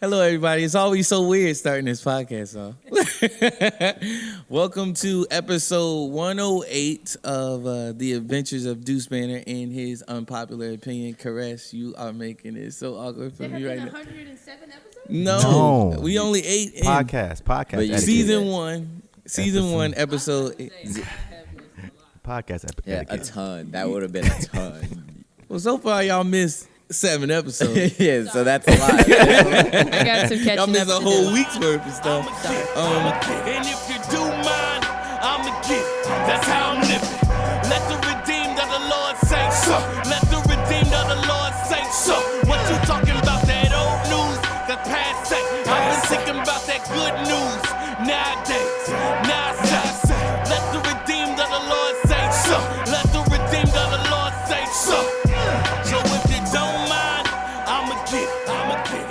Hello, everybody. It's always so weird starting this podcast off. Welcome to episode 108 of The Adventures of Duce Banner and his unpopular opinion. Caress, you are making it so awkward for me right now. 107 episodes? No, we only 8 in. Podcast. Season 1. Season 1, episode 8. Podcast. Yeah, a ton. That would have been a ton. Well, so far, y'all missed 7 episodes. Yeah, so that's a lot. I got some catching Y'all missed up a to whole do. week's worth of stuff. And if you do mine, I'ma get it. That's how I'm living. Let the redeemed of the Lord say so. Let the redeemed of the Lord say so. What you talking about? That old news? That past that. I've been thinking about that good news nowadays. Now I say, let the redeemed of the Lord say so. Let the redeemed of the Lord say so. So if you don't mind, I'ma get it.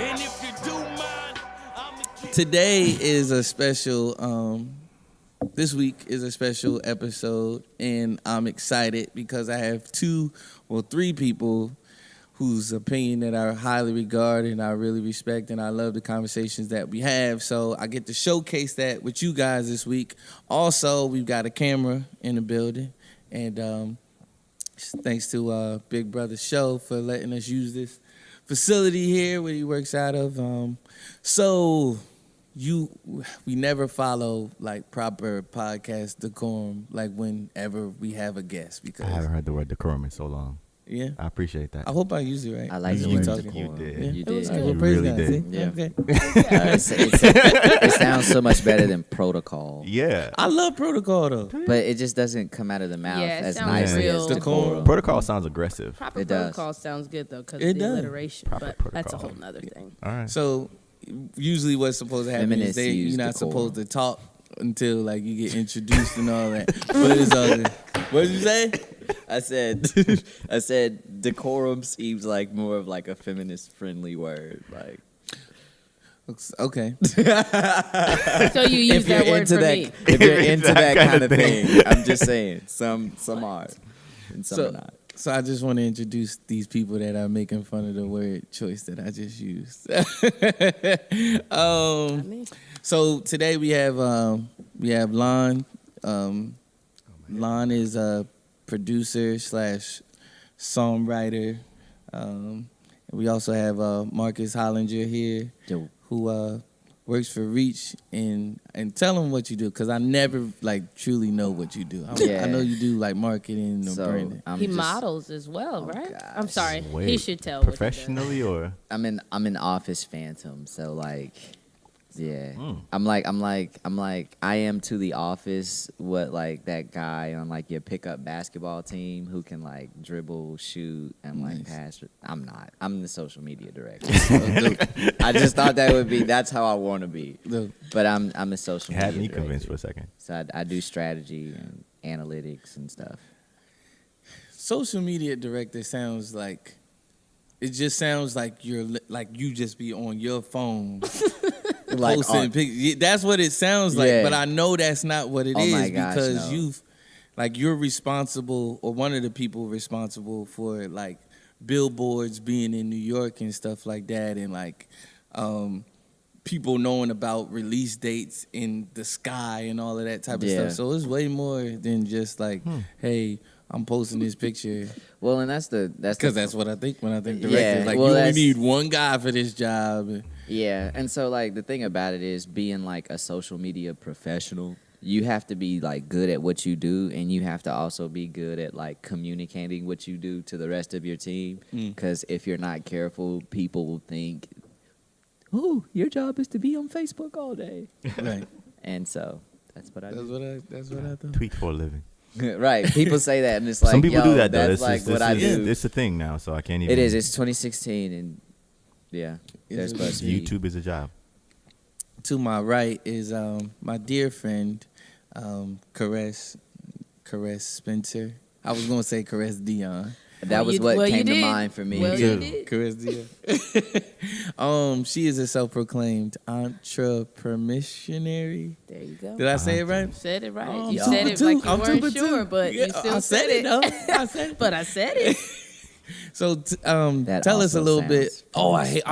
And if you do mind, I'ma get it. Today is a special, this week is a special episode, and I'm excited because I have 3 people whose opinion that I highly regard and I really respect, and I love the conversations that we have. So I get to showcase that with you guys this week. Also, we've got a camera in the building, and thanks to Big Brother Show for letting us use this facility here where he works out of. We never follow like proper podcast decorum, like whenever we have a guest, because I haven't heard the word decorum in so long. yeah, I appreciate that. I hope I used it right. I like the You word talking. decorum. You did. Yeah. You It was did. good. You Well, praise really God. did. See? Yeah. Okay. It sounds so much better than protocol. Yeah. I love protocol though. But it just doesn't come out of the mouth Yeah, it as sounds nicely real. as Decorum. decorum. Protocol sounds aggressive. Proper It does. protocol sounds good, though, because It of the does. alliteration. Proper But that's a protocol. whole nother thing. All right. So usually what's supposed to happen Feminists is use you're not decorum. supposed to talk until like you get introduced and all that. But it's all good. What did you say? I said decorum seems like more of like a feminist friendly word. Like Okay. So you use that word for me. if you're into That that kind kind of of thing, I'm just saying some are and some are not. So I just want to introduce these people that are making fun of the word choice that I just used. So today we have Lon. Lon is a producer / songwriter. And we also have Marcus Hollinger here, who works for Reach, and tell them what you do, because I never like truly know what you do. I know you do like marketing or branding. He models as well, right? gosh. I'm sorry. Wait, He should tell. What professionally or I'm an office phantom, so like, yeah. I'm like I am to the office what like that guy on like your pickup basketball team who can like dribble, shoot, and like pass. I'm not. I'm the social media director. I just thought that's how I want to be. But I'm a social you media had me director. convinced for a second. So I do strategy and analytics and stuff. Social media director sounds like, it just sounds like you just be on your phone Like posting pictures. That's what it sounds like, Yeah. but I know that's not what it Oh is, my gosh, because no. you're responsible, or one of the people responsible for like billboards being in New York and stuff like that, and like people knowing about release dates in the sky and all of that type of Yeah. stuff. So it's way more than just like, hey, I'm posting this picture. Well, and that's Because that's what I think when I think director. Yeah, Like, well, you only that's- need one guy for this job. Yeah, and so like the thing about it is being like a social media professional, you have to be like good at what you do, and you have to also be good at like communicating what you do to the rest of your team. Because if you're not careful, people will think, "Oh, your job is to be on Facebook all day," Right. and so that's what I do. That's what I thought. Tweet for a living. Right? People say that, and it's like Some people yo, do that though. That's like what I do. It's a thing now, so I can't even. It is. It's 2016, and yeah, there's BuzzFeed. YouTube is a job. To my right is my dear friend, Caress Spencer. I was gonna say Caress Dion. That was you- what well, you came to did. mind for me. Well, too. you did. Caress Dion. She is a self-proclaimed entrepreneurmissionary. There you go. Did I say it right? You said it right. Oh, you I'm said it super like too. you I'm weren't super sure, too. but Yeah, you still I said it though. I said it. But I said it. So That tell us a also little bit. sounds Oh, friendly.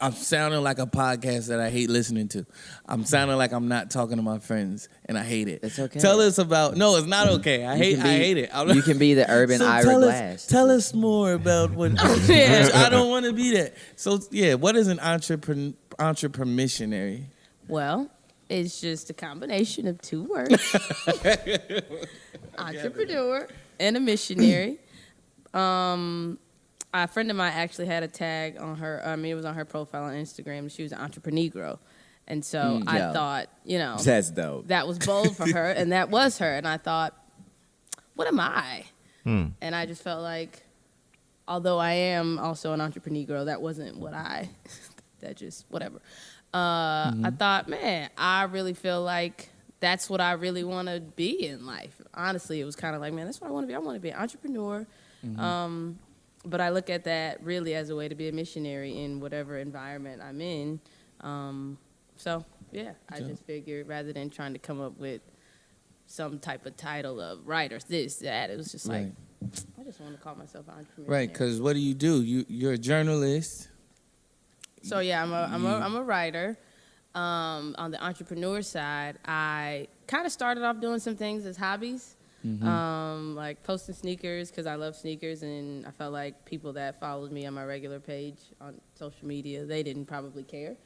I'm sounding like a podcast that I hate listening to. I'm sounding like I'm not talking to my friends, and I hate it. It's okay. Tell us about. No, it's not okay. I hate it. You can be the urban Ira Glass. Tell us more about what. I don't want to be that. So yeah, what is an entrepreneur missionary? Well, it's just a combination of two words: entrepreneur and a missionary. A friend of mine actually had a tag on her. It was on her profile on Instagram. She was an entreprenegro, and so I thought, That's dope. that was bold for her, and that was her. And I thought, what am I? And I just felt like, although I am also an entreprenegro, that wasn't what I. That just whatever. I thought, man, I really feel like that's what I really want to be in life. Honestly, it was kind of like, man, that's what I want to be. I want to be an entrepreneur. But I look at that really as a way to be a missionary in whatever environment I'm in. So, yeah, I just figured rather than trying to come up with some type of title of writers, this, that, it was just like, I just want to call myself an entrepreneur. Right, because what do? You're a journalist. So, yeah, I'm a writer. On the entrepreneur side, I kind of started off doing some things as hobbies. Like posting sneakers because I love sneakers, and I felt like people that followed me on my regular page on social media, they didn't probably care.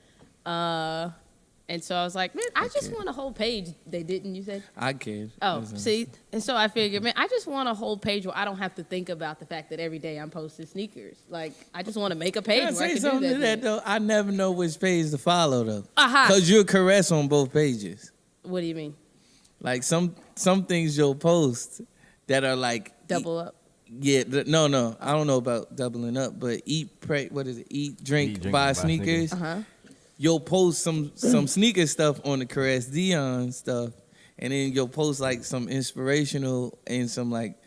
And so I was like, man, I just want a whole page. They didn't, you said? I can. Oh, see? And so I figured, man, I just want a whole page where I don't have to think about the fact that every day I'm posting sneakers. Like, I just want to make a page Can I where I say can something do to that. that though? I never know which page to follow though. Aha. Because you're caress on both pages. What do you mean? Like some things you'll post that are like Double up? Yeah, no. I don't know about doubling up, but eat, drink, buy sneakers. You'll post some sneaker stuff on the Caress Dion stuff, and then you'll post like some inspirational and some like,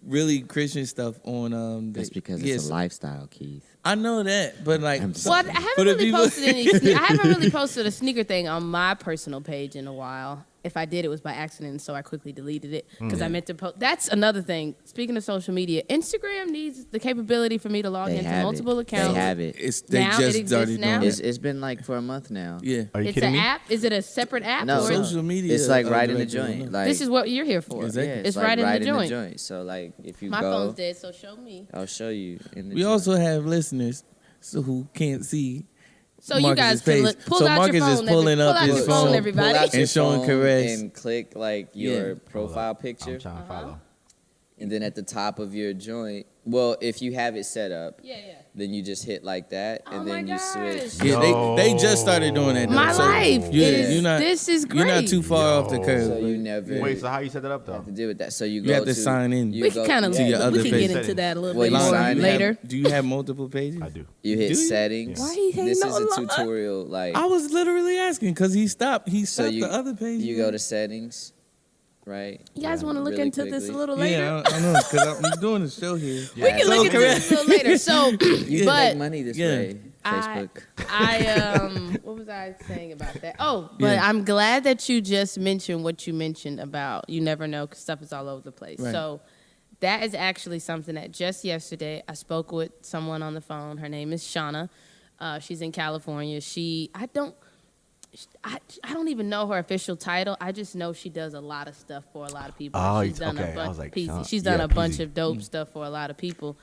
really Christian stuff on. That's because it's a lifestyle, Keith. I know that, but like, Well, I haven't really posted I haven't really posted a sneaker thing on my personal page in a while. If I did, it was by accident, so I quickly deleted it because I meant to post. That's another thing. Speaking of social media, Instagram needs the capability for me to log into multiple accounts. They have it. They Now just it exists started now? doing it. It's been like for a month now. Yeah. Are you It's kidding an me? app? Is it a separate app? No, or Social media. It's like right in the director, joint. no. Like, this is what you're here for. Exactly. yeah, It's like right in the joint. So like if you My go, phone's dead, so show me. I'll show you. In the We joint. also have listeners who can't see. So you guys Marcus's can page. pull So out Marcus your phone. is pulling pull up out his your phone. everybody. Pull out your And showing phone Caress. and click like your Yeah. profile I'm picture, trying to follow. and then at the top of your joint. Well, if you have it set up, Yeah. then you just hit like that, Oh and my then you gosh. switch. Yeah, they just started doing that. Though. My So life is, this is great. You're not too far off the curve. So you bro. never Wait, so how you set that up though? have to do with that. So you You go have to sign in. you We go- can kind of to your we other can page. get into that a little Well, bit you more sign in. later. Do you have multiple pages? I do. You hit Do you? settings. Why he ain't This no is a lie? tutorial. Like I was literally asking because he stopped. He so stopped you the other page. you go to settings, right? You guys want to look Really into this a quickly. little later? Yeah, I know because I'm doing a show here. We can So look into this a little later. So, You can but make money this yeah. way. I- Facebook. what was I saying about that? Oh, but Yeah. I'm glad that you just mentioned what you mentioned about you never know because stuff is all over the place. Right. So that is actually something that just yesterday I spoke with someone on the phone. Her name is Shauna. She's in California. I don't even know her official title. I just know she does a lot of stuff for a lot of people. Oh, She's done okay. a I bunch. was like, Peasy. Shauna. She's done Yeah, a bunch Peasy. of dope stuff for a lot of people.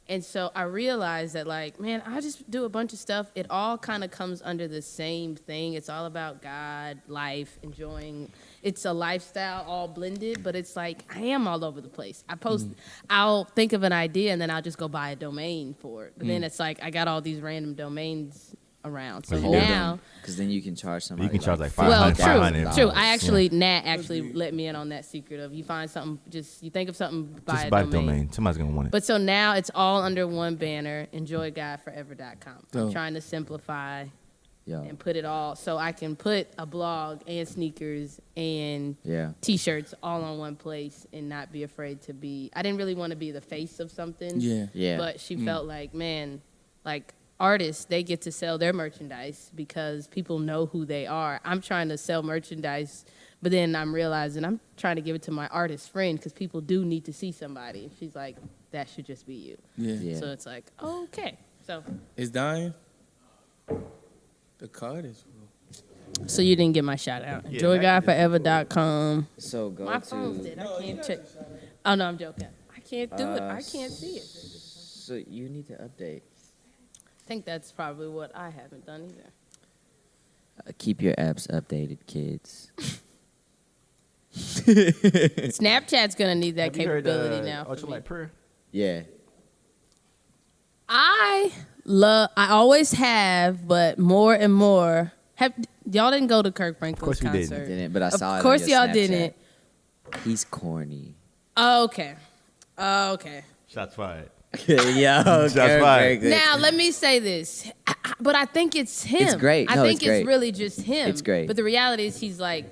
And so I realized that, like, man, I just do a bunch of stuff. It all kind of comes under the same thing. It's all about God, life, enjoying. It's a lifestyle all blended, but it's like I am all over the place. I post, I'll think of an idea, and then I'll just go buy a domain for it. But then it's like I got all these random domains around. So Hold now, Because then you can charge somebody. You can charge like well, 500. true. I actually, Nat actually let me in on that secret of you find something, you think of something, buy Just a buy domain. the domain. Somebody's gonna want it. But so now it's all under one banner, enjoygodforever.com. I'm Dope. trying to simplify Yo, and put it all so I can put a blog and sneakers and yeah. t-shirts all on one place and not be afraid to be. I didn't really want to be the face of something. Yeah. Yeah. But she felt like, man, like artists, they get to sell their merchandise because people know who they are. I'm trying to sell merchandise But then I'm realizing I'm trying to give it to my artist friend because people do need to see somebody. She's like, that should just be you. Yeah. Yeah. So it's like, okay. So It's dying. The card is full. you didn't get my shout out. Yeah, Enjoyguyforever.com. So go My phone's to. dead. I can't check. Oh, no, I'm joking. I can't do it. I can't see it. So you need to update. I think that's probably what I haven't done either. Keep your apps updated, kids. Snapchat's going to need that Have you heard, capability now. For me. Ultralight Prayer? Yeah. I always have, but more and more. Y'all didn't go to Kirk Franklin's course we didn't. concert? Didn't, but I saw it. Of course on your y'all Snapchat. didn't. He's corny. Oh, okay. Oh, okay. Shots fired. Yeah. Shots fired. Now, let me say this. But I think it's him. It's great. I No, think it's great. really just him. It's great. But the reality is he's like,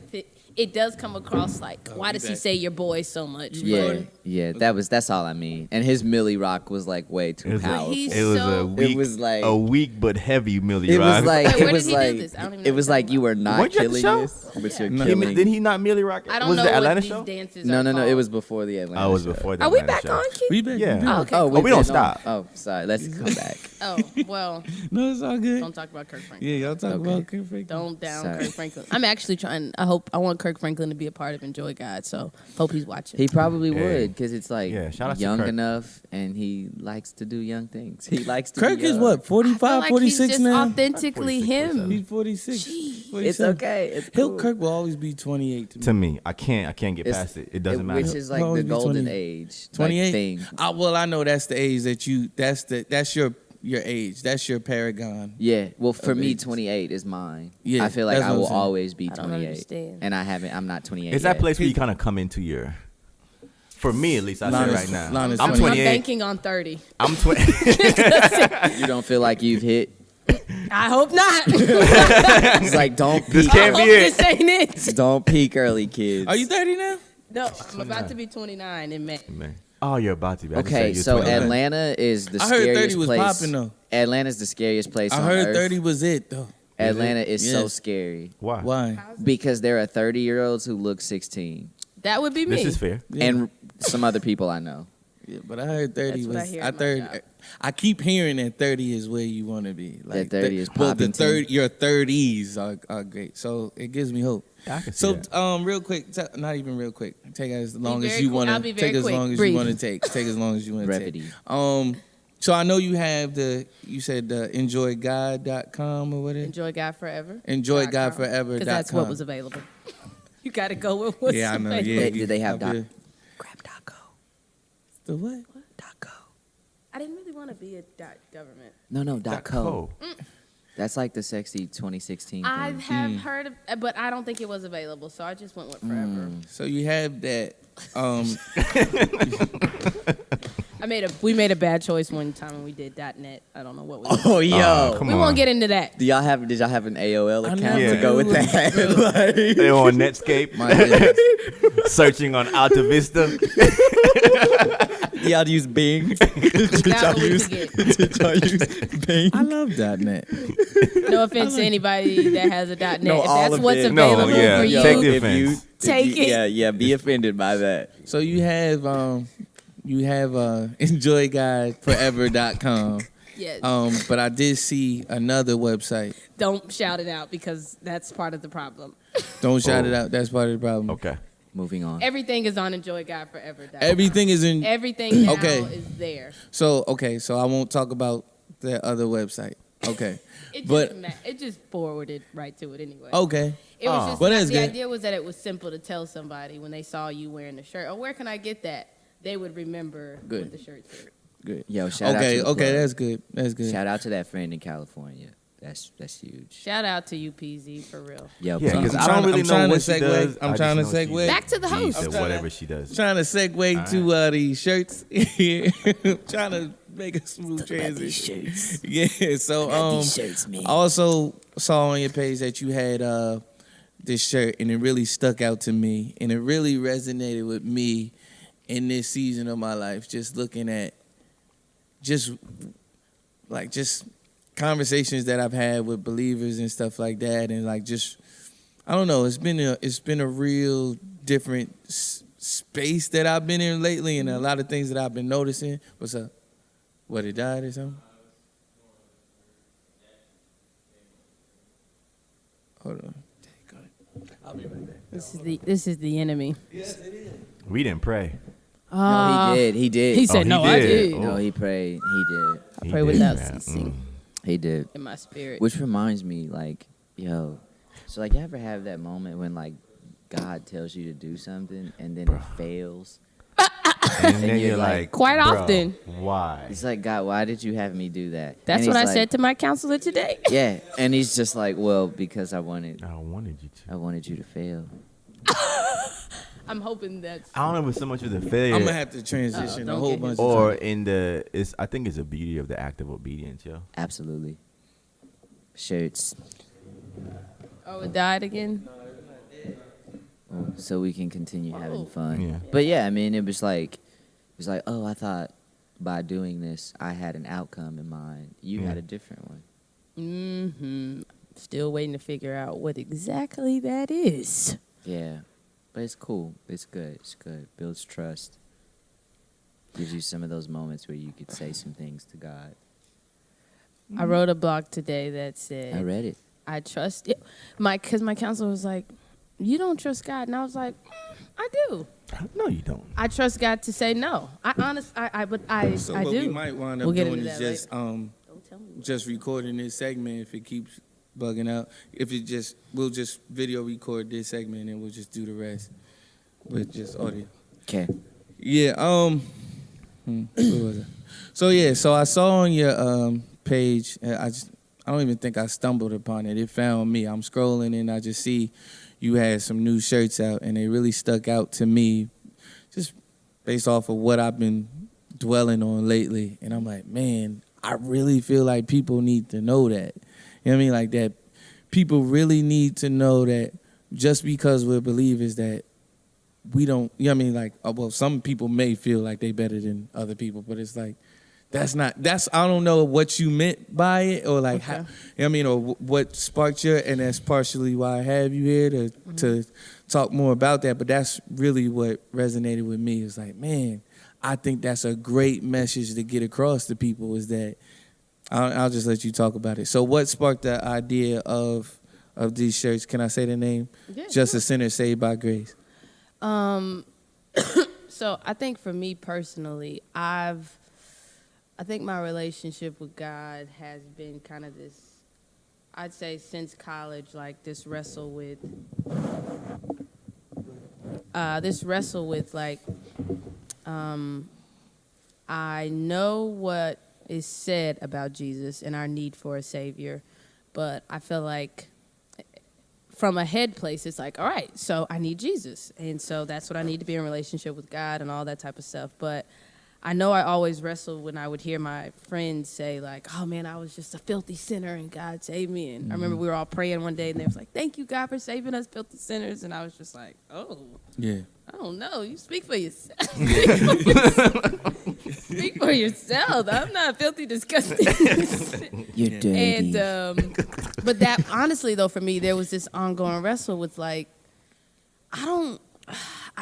it does come across like, why does he say your boy so much? Yeah, But yeah. That's all I mean. And his Millie Rock was like way too powerful. he's It was so- a weak, It was like- a weak but heavy Millie It Rock. was like Wait, where it was did he do like this? I don't even know it what was you're like talking you were about. not Weren't you at the killing show? this, but you're Yeah. killing. Didn't he not Millie Rock? I don't was know it the what Atlanta these show? dances No, are no, no. It called. was before the Atlanta. Oh, it was show. before the Are we Atlanta back show. on, Keith? We back. Yeah. We back. Oh, okay. Oh, we we've don't been stop. on- Oh, sorry. Let's come back. Oh, well, No, it's all good. don't talk about Kirk Franklin. Yeah, y'all talk Okay. about Kirk Franklin. Don't down Sorry. Kirk Franklin. I'm actually trying. I want Kirk Franklin to be a part of Enjoy God. So hope he's watching. He probably Yeah. would because it's like Yeah, shout out to young Kirk. enough, and he likes to do young things. He likes to. Kirk be is young. what, I feel 45, like 46 he's just now? authentically 46, him. He's 46. It's 47. okay. It's He'll cool. Kirk will always be 28 to me. To me, I can't get It's- past it. It doesn't matter. Which is like He'll always the be golden 20 age. 28. Like, thing. Well, I know that's the age that you. That's your age. That's your paragon. Yeah. Well, for me, ages. 28 is mine. Yeah, I feel like that's I what I'm will saying. always be I don't 28, understand. and I haven't. I'm not 28. It's that yet. place where you kind of come into your. For me, at least, I say Lana's- right now. Lana's I'm I'm 28. banking on 30. I'm 20. You don't feel like you've hit. I hope not. It's like don't This peak. can't I be hope it. this ain't it. Don't peak early, kids. Are you 30 now? No, I'm about to be 29 in May. Man. Oh, you're about to be. I just Okay, said you're so 29. Atlanta is the I heard scariest 30 was place. popping, though. Atlanta's the scariest place I on heard earth. 30 was it though. Atlanta is so Yes. scary Why? Why? because there are 30-year-olds who look 16, That would be me. This is fair. Yeah. and some other people I know. Yeah, but I heard 30 That's what I was. hear I at my third. job. I keep hearing that 30 is where you want to be. Like 30 is well, the popping, third. Your 30s are great. So it gives me hope. I can see So that. real quick, not even real quick. Take as long as very you quick. want I'll to be very take as quick. long as Brief. you want to take. Take as long as you want to take. Brevity. So I know you have you said enjoygod.com or whatever. Enjoy God Forever. Enjoygod.forever.com. Because that's what was available. You got to go with what's Yeah, I know. available. Yeah, Did they have I feel- Grab.co. The what? .co. I didn't really want to be a government. No, That .co. That's like the sexy 2016 I thing. have heard of, but I don't think it was available, so I just went with Forever. So you have that. We made a bad choice one time when we did .net. I don't know what was. Oh, yo. come We on. won't get into that. Did y'all have an AOL I account never to go with knew it that? Like, They're on Netscape, my goodness. searching on Alta Vista. Y'all use Bing? That's what we could get. Did y'all use Bing? I love .net. No offense to anybody that has a .net. No, if all that's of what's it. No, available yeah, for you, take the if you- offense. Take it. Yeah, be offended by that. So you have enjoyguyforever.com. yes. But I did see another website. Don't shout it out because that's part of the problem. Don't shout it out. That's part of the problem. Okay. Moving on. Everything is on EnjoyGodForever.com. Everything is in. Everything now Okay. is there. So I won't talk about the other website. Okay. It But- just, it just forwarded right to it anyway. Okay. It was just Well, that's the good. idea was that it was simple to tell somebody when they saw you wearing the shirt, oh, where can I get that? They would remember Good. what the shirt said. Good. Yo, shout out Okay. to the Okay. plug. That's good. That's good. Shout out to that friend in California. That's huge. Shout out to you, PZ, for real. Yo, Yeah, please. because I'm I trying don't to- really I'm know trying to what she segue. does. I'm I trying just to know she segue. Back to the host. Jeez, I'm or trying whatever she does. Trying to segue to the shirts here. Trying to make a smooth transition. Yeah. So shirts, man. I also saw on your page that you had this shirt, and it really stuck out to me, and it really resonated with me in this season of my life. Just looking at just conversations that I've had with believers and stuff like that, and like just I don't know. It's been a real different space that I've been in lately, and a lot of things that I've been noticing. What's up? What, it died or something? Hold on. Go ahead. I'll be right back. This is the enemy. Yes, it is. We didn't pray. No, he did. He said, he "No, I did. did. No, he prayed. He did. I He pray did, without man. ceasing He did. in my spirit." Which reminds me, like, yo, so like, you ever have that moment when like God tells you to do something and then it fails? And then you're you're like, Quite "Bro, often." Why? It's like, God, why did you have me do that? That's And what he's I like, said to my counselor today. Yeah, and he's just like, well, because I wanted wanted you to. you to fail. I'm hoping that's. I don't know if it's so much of the failure. I'm gonna have to transition a don't whole get bunch hit. of or times. in the, I think it's a beauty of the act of obedience, yo. Absolutely. Shirts. Oh, it died again. So we can continue having Oh. fun. Yeah. But yeah, I mean, it was like, oh, I thought by doing this, I had an outcome in mind. You Yeah. had a different one. Mm-hmm. Still waiting to figure out what exactly that is. Yeah. But it's cool. It's good. It's good. Builds trust. Gives you some of those moments where you could say some things to God. I wrote a blog today that said, I read it. I trust it. Because my counselor was like, "You don't trust God," and I was like, I do. No, you don't. I trust God to say no. I So I what do. we might wind up We'll get doing into is that just Don't tell me. just recording this segment if it keeps bugging out. We'll just video record this segment and we'll just do the rest with just audio. Okay. Yeah. Where was it? So I saw on your page. I don't even think I stumbled upon it. It found me. I'm scrolling and I just see you had some new shirts out, and they really stuck out to me, just based off of what I've been dwelling on lately. And I'm like, man, I really feel like people need to know that. You know what I mean? Like that people really need to know that just because we're believers that we don't, you know what I mean? Like, well, some people may feel like they better than other people, but it's like, I don't know what you meant by it or like, how, you know what I mean? Or what sparked your, and that's partially why I have you here to talk more about that. But that's really what resonated with me. It's like, man, I think that's a great message to get across to people is that, I'll just let you talk about it. So what sparked the idea of these shirts? Can I say the name? Yeah, Just sure. a Sinner Saved by Grace. So I think for me personally, I think my relationship with God has been kind of this, I'd say since college, like this wrestle with like, I know what is said about Jesus and our need for a savior, but I feel like from a head place, it's like, all right, so I need Jesus. And so that's what I need to be in a relationship with God and all that type of stuff. But I know I always wrestled when I would hear my friends say, like, oh, man, I was just a filthy sinner and God saved me. And I remember we were all praying one day and they was like, thank you, God, for saving us filthy sinners. And I was just like, oh, Yeah. I don't know. You speak for yourself. Speak for yourself. I'm not filthy, disgusting. You're dirty. And but that honestly though, for me, there was this ongoing wrestle with like, I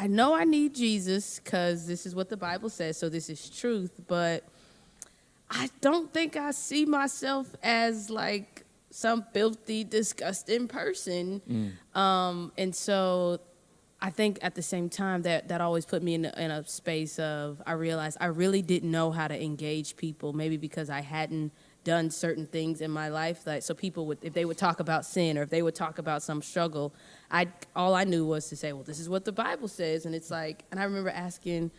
know I need Jesus because this is what the Bible says, so this is truth, but I don't think I see myself as like some filthy, disgusting person. And so I think at the same time that always put me in a space of, I realized I really didn't know how to engage people, maybe because I hadn't done certain things in my life. Like, so people would, if they would talk about sin or if they would talk about some struggle, all I knew was to say, well, this is what the Bible says. And it's like, and I remember asking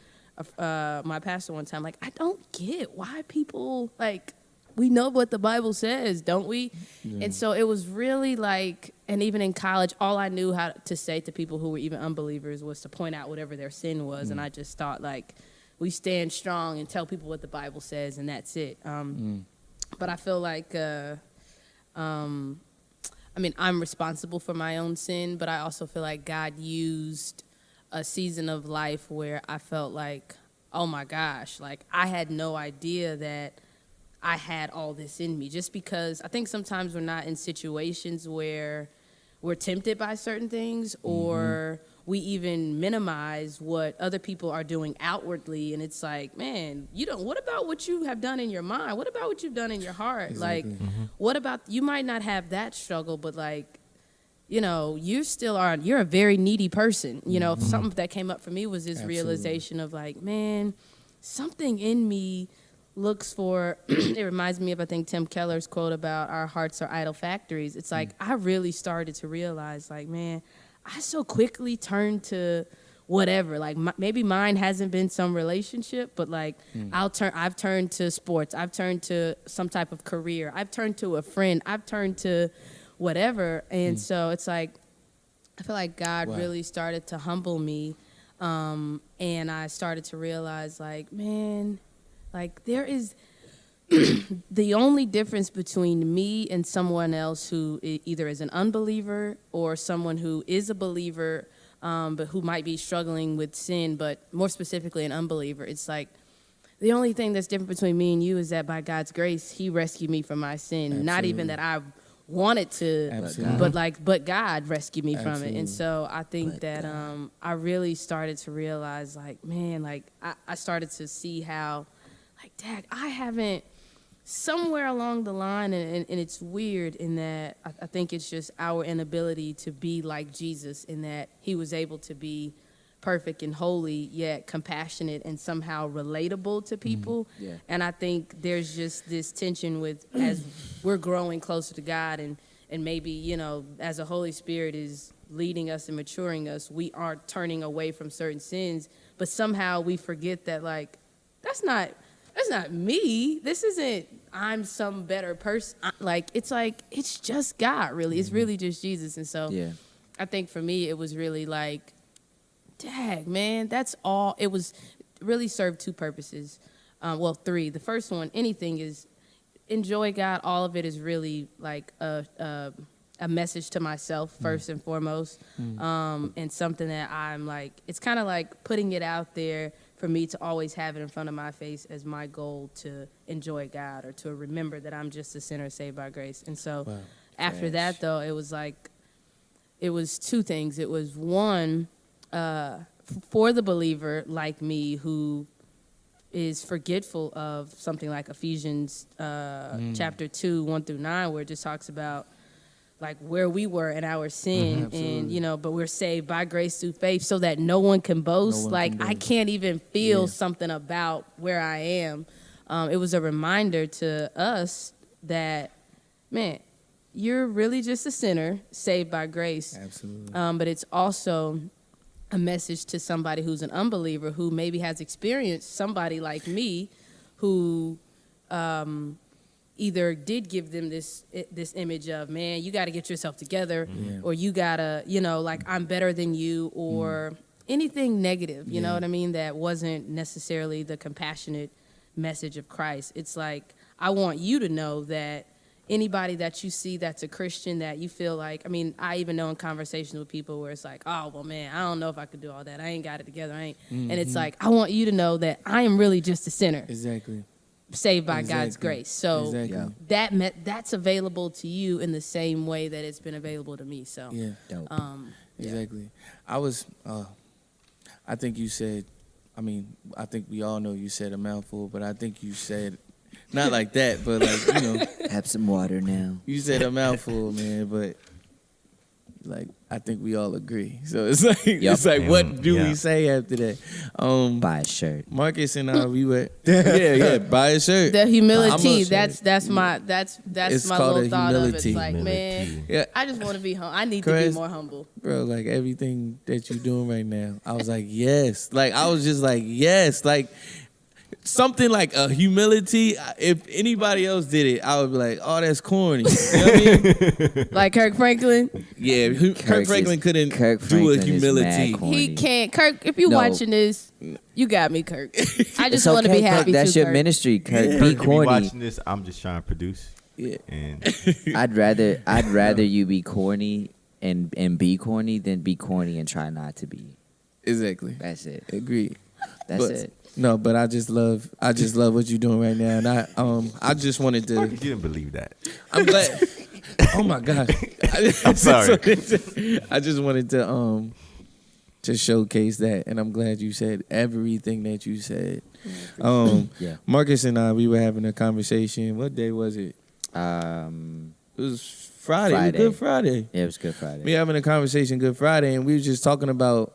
my pastor one time, like, I don't get why people, like, we know what the Bible says, don't we? Yeah. And so it was really like, and even in college, all I knew how to say to people who were even unbelievers was to point out whatever their sin was. And I just thought, like, we stand strong and tell people what the Bible says, and that's it. But I feel like, I mean, I'm responsible for my own sin, but I also feel like God used a season of life where I felt like, oh my gosh, like I had no idea that I had all this in me, just because I think sometimes we're not in situations where we're tempted by certain things, or we even minimize what other people are doing outwardly. And it's like, man, what about what you have done in your mind? What about what you've done in your heart? Exactly. Like, what about, you might not have that struggle, but like, you're a very needy person. Something that came up for me was this Absolutely. realization of like, man, something in me looks for, it reminds me of, I think, Tim Keller's quote about our hearts are idol factories. It's like, I really started to realize like, man, I so quickly turned to whatever. Like maybe mine hasn't been some relationship, but like I've turned to sports. I've turned to some type of career. I've turned to a friend. I've turned to whatever. And so it's like, I feel like God really started to humble me. And I started to realize like, man, like there is the only difference between me and someone else who either is an unbeliever or someone who is a believer, but who might be struggling with sin, but more specifically an unbeliever. It's like the only thing that's different between me and you is that by God's grace, he rescued me from my sin. Absolutely. Not even that I wanted to, Absolutely. but God rescued me from it. Absolutely. And so I think that I really started to realize like, man, like I started to see how like, dad, I haven't, somewhere along the line, and it's weird in that I think it's just our inability to be like Jesus, in that he was able to be perfect and holy, yet compassionate and somehow relatable to people. Yeah. And I think there's just this tension with, as we're growing closer to God, and maybe, as the Holy Spirit is leading us and maturing us, we are turning away from certain sins, but somehow we forget that, like, that's not me. This isn't, I'm some better person. It's just God, really. It's really just Jesus. And so I think for me, it was really like, dag, man, that's all. It was really served two purposes. Well, three. The first one, anything is enjoy God. All of it is really like a message to myself first and foremost. And something that I'm like, it's kind of like putting it out there for me to always have it in front of my face as my goal to enjoy God, or to remember that I'm just a sinner saved by grace. And so after that, though, it was like, it was two things. It was one, for the believer like me who is forgetful of something like Ephesians chapter 2, 1-9, where it just talks about like where we were in our sin, and but we're saved by grace through faith, so that no one can boast. I can't even feel something about where I am. It was a reminder to us that, man, you're really just a sinner saved by grace. Absolutely. But it's also a message to somebody who's an unbeliever, who maybe has experienced somebody like me who either did give them this image of, man, you got to get yourself together, or you got to, like, I'm better than you, or anything negative, you know what I mean, that wasn't necessarily the compassionate message of Christ. It's like, I want you to know that anybody that you see that's a Christian, that you feel like, I mean, I even know in conversations with people where it's like, oh, well, man, I don't know if I could do all that. I ain't got it together. And it's like, I want you to know that I am really just a sinner. Exactly. Saved by God's grace. So Exactly. that's available to you in the same way that it's been available to me. So Dope. Exactly. I think you said, I think we all know you said a mouthful, but I think you said, not like that, but like, Have some water now. you said a mouthful, man, but like, I think we all agree. So it's like, it's like, what do we say after that? Buy a shirt. Marcus and I, we were, buy a shirt. the humility, I'm that's my It's my called little a thought of it. It's humility. like, man, Yeah. I just want to be humble. I need to be Chris, more humble. Bro, like everything that you're doing right now, I was like, yes. Like, I was just like, yes. Like, something like a humility. If anybody else did it, I would be like, oh, that's corny. You know what I mean? Like Kirk Franklin. Yeah, Kirk Franklin couldn't do a Franklin is humility. mad corny. He can't. Kirk, if you're No. watching this, you got me, Kirk. I just It's want to okay, be Kirk. happy That's too, your Kirk. ministry, Kirk. Yeah. Be If you corny. watching this, I'm just trying to produce. Yeah. And I'd rather you be corny and be corny than be corny and try not to be. Exactly. That's it. Agreed. That's But- it. No, but I just love what you're doing right now, and I just wanted you to. didn't believe that. I'm glad. Oh my gosh. I'm sorry. I just wanted to showcase that, and I'm glad you said everything that you said. Yeah. Marcus and I, we were having a conversation. What day was it? It was Friday. It was Good Friday. Yeah, it was Good Friday. We having a conversation Good Friday, and we were just talking about,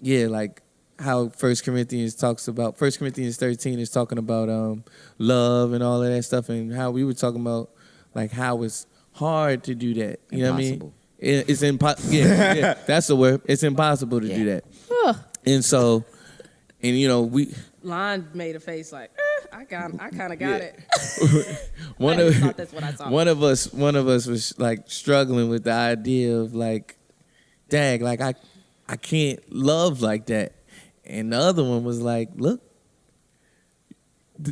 like how 1 Corinthians 13 is talking about love and all of that stuff, and how we were talking about like how it's hard to do that. You know what I mean? It's impossible. Yeah, that's the word. It's impossible to do that. And so, and you know, Lon made a face like, I kind of got it. one I of thought that's what I saw. one of us was like struggling with the idea of like, dang, like I can't love like that. And the other one was like, look,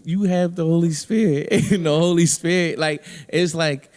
you have the Holy Spirit. And the Holy Spirit, like, it's like,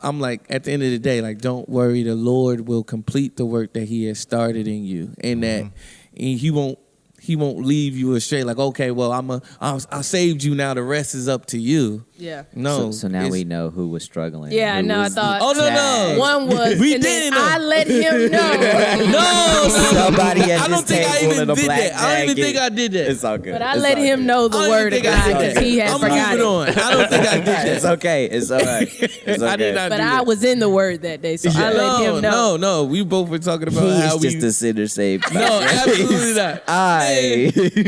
I'm like, at the end of the day, like, don't worry, the Lord will complete the work that he has started in you. And that he won't leave you astray. Like, okay, well, I saved you, now the rest is up to you. Yeah. No. So now we know who was struggling. Yeah, who no, I was thought. Oh, no. One was, We and didn't then know. I let him know. No. Somebody at I don't this think I table even in a did black that. I don't even jacket. think I did that. It's all good. But I It's let all him good. know the I don't word even of think I God did because he that. had I'm forgot moving it. on. I don't think I did that. It's okay. It's all right. It's I did okay. not But do I that. was in the word that day, so I let him know. No. We both were talking about He how is we. just a sinner saved. No, absolutely not. I.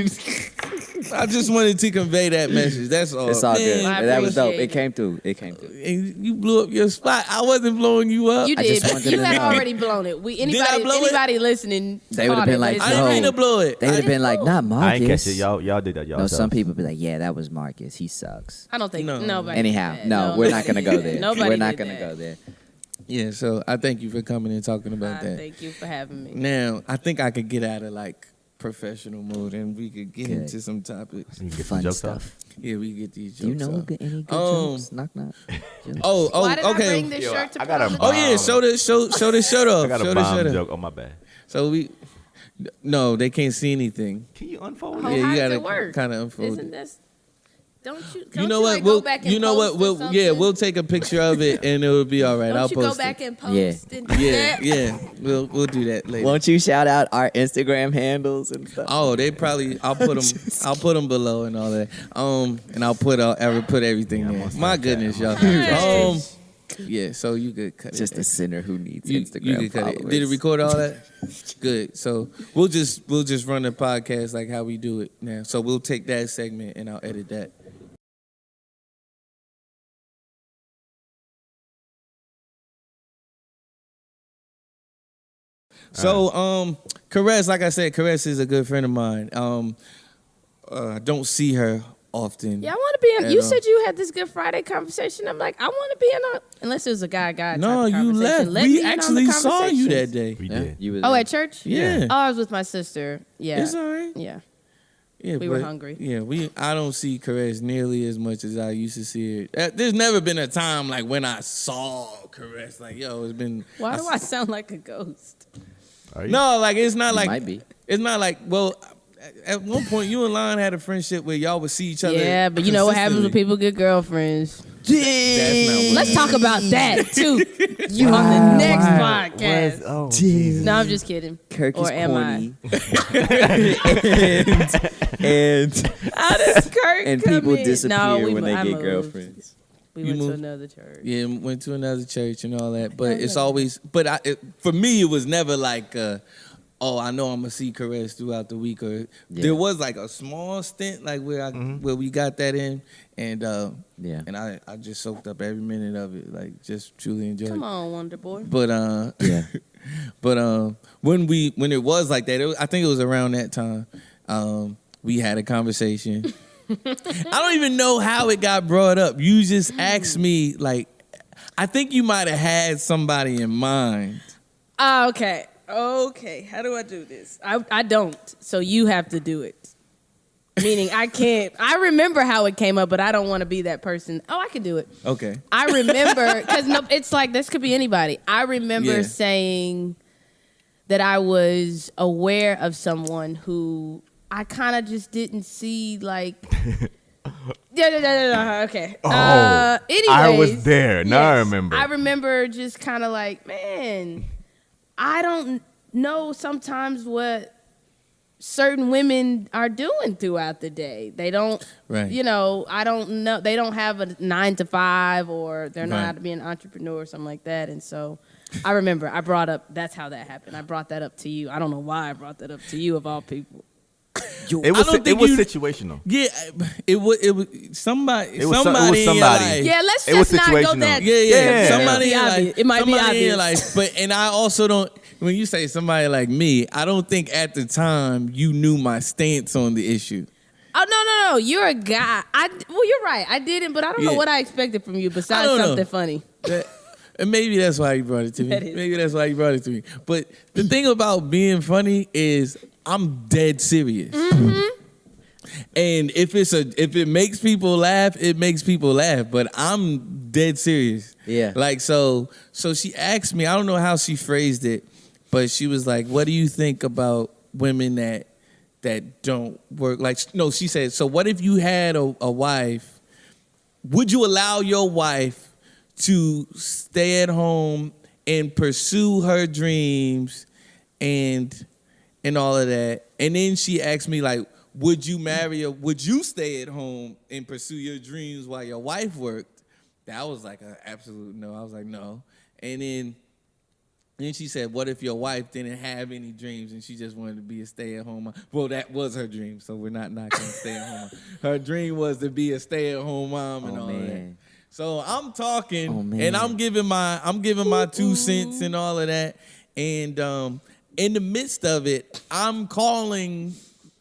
I just wanted to convey that message. That's all. It's all good. I That was dope. appreciate It came through. It came through. And you blew up your spot. I wasn't blowing you up. You I did. just wanted You to had know. already blown it. I blow it? Anybody listening, They would've caught been it, but like, it's I didn't not. mean to blow it. They would have been like, not Marcus. I ain't catch it. Y'all did that. Y'all. No, some people be like, yeah, that was Marcus. He sucks. I don't think No. nobody. Anyhow, did that. no, we're not gonna go there. Nobody We're not did gonna that. go there. Yeah, so I thank you for coming and talking about that. Thank you for having me. Now, I think I could get out of like professional mode and we could get Good. into some topics. You can get Fun some jokes stuff. off. Yeah, we can get these jokes. Do you know off. any good jokes? Knock knock. Jokes? Why did I okay. bring this Yo, shirt to I got a put on Oh the yeah, show the shirt off. I got Show a the bomb shirt off. joke on my bad. So no, they can't see anything. Can you unfold Oh, it? Yeah, how you does gotta it work? kinda unfold Isn't it. this? Don't you? You know what? Like, go back and you know what? post or something? We'll take a picture of it and it'll be all right. Don't I'll you post go back it. and post Yeah. and do Yeah, that? yeah. We'll do that later. Won't you shout out our Instagram handles and stuff? Oh, they probably. I'll put them below and all that. And I'll put everything Yeah, I'm there. on My Snapchat. goodness, y'all. Hey. Yeah. So you could cut Just it. a sinner who needs You Instagram could cut followers. it. Did it record all that? Good. So we'll just run the podcast like how we do it now. So we'll take that segment and I'll edit that. So, Caress, like I said, Caress is a good friend of mine. I don't see her often. Yeah, I want to be in. And, You said you had this Good Friday conversation. I'm like, I want to be in a. Unless it was a guy. No, type of you conversation. left. Let me We in on the actually saw you that conversations. day. We Yeah, did. you was Oh, there. at church? Yeah. Oh, I was with my sister. Yeah. It's all right. Yeah. Yeah, We were but, hungry. Yeah, I don't see Caress nearly as much as I used to see her. There's never been a time like when I saw Caress, like, yo, it's been. Why do I sound like a ghost? Are you? No, like it's not You like. might be. It's not like, well, at one point you and Lon had a friendship where y'all would see each other. Yeah, but you know what happens when consistently. people get girlfriends. That's not what Let's talk about that too on the next podcast. Oh, No, I'm just kidding. Kirk Or is am corny. and How does Kirk and come people in? disappear No, when they I get moved. girlfriends. We You went to moved? another church. Yeah, went to another church and all that, but it's always. But for me, it was never like, oh, I know I'm gonna see Caress throughout the week. Or there was like a small stint, like where we got that in, and Yeah. and I just soaked up every minute of it, like just truly enjoyed. Come it. on, Wonder Boy. But Yeah. but when it was like that, I think it was around that time. We had a conversation. I don't even know how it got brought up. You just asked me, like, I think you might have had somebody in mind. Okay. Okay. How do I do this? I don't. So you have to do it. Meaning I can't. I remember how it came up, but I don't want to be that person. Oh, I can do it. Okay. I remember because it's like this could be anybody. I remember Yeah. saying that I was aware of someone who I kind of just didn't see like Yeah. Okay. Oh, Anyways, I was there. Now I remember. I remember just kind of like, man, I don't know sometimes what certain women are doing throughout the day. They don't, Right. I don't know. They don't have a 9 to 5 or they're not Right. out to be an entrepreneur or something like that. And so I remember I brought up, that's how that happened. I brought that up to you. I don't know why I brought that up to you of all people. It was don't think you- situational. Yeah, it was somebody. It was somebody in your somebody. life. Yeah, let's It was just not go situational. that. Yeah. Yeah. Somebody It might be in your obvious. life. It might be somebody in your obvious. life. And I also don't. When you say somebody like me, I don't think at the time you knew my stance on the issue. Oh no! You're a guy. Well, you're right. I didn't, but I don't know Yeah. what I expected from you I besides don't know. something funny. And maybe that's why you brought it to me. That is. Maybe that's why you brought it to me. But the thing about being funny is I'm dead serious. And if it makes people laugh, it makes people laugh. But I'm dead serious. Yeah. Like so she asked me, I don't know how she phrased it, but she was like, "What do you think about women that don't work?" Like, no, she said, "So what if you had a wife? Would you allow your wife to stay at home and pursue her dreams and all of that?" And then she asked me like, would you stay at home and pursue your dreams while your wife worked? That was like an absolute no. I was like, no. And then she said, what if your wife didn't have any dreams and she just wanted to be a stay-at-home mom? Well, that was her dream, so we're not knocking stay-at-home mom. Her dream was to be a stay-at-home mom and all of that. Man. So I'm talking Oh, man. and I'm giving my 2 cents and all of that. And in the midst of it, I'm calling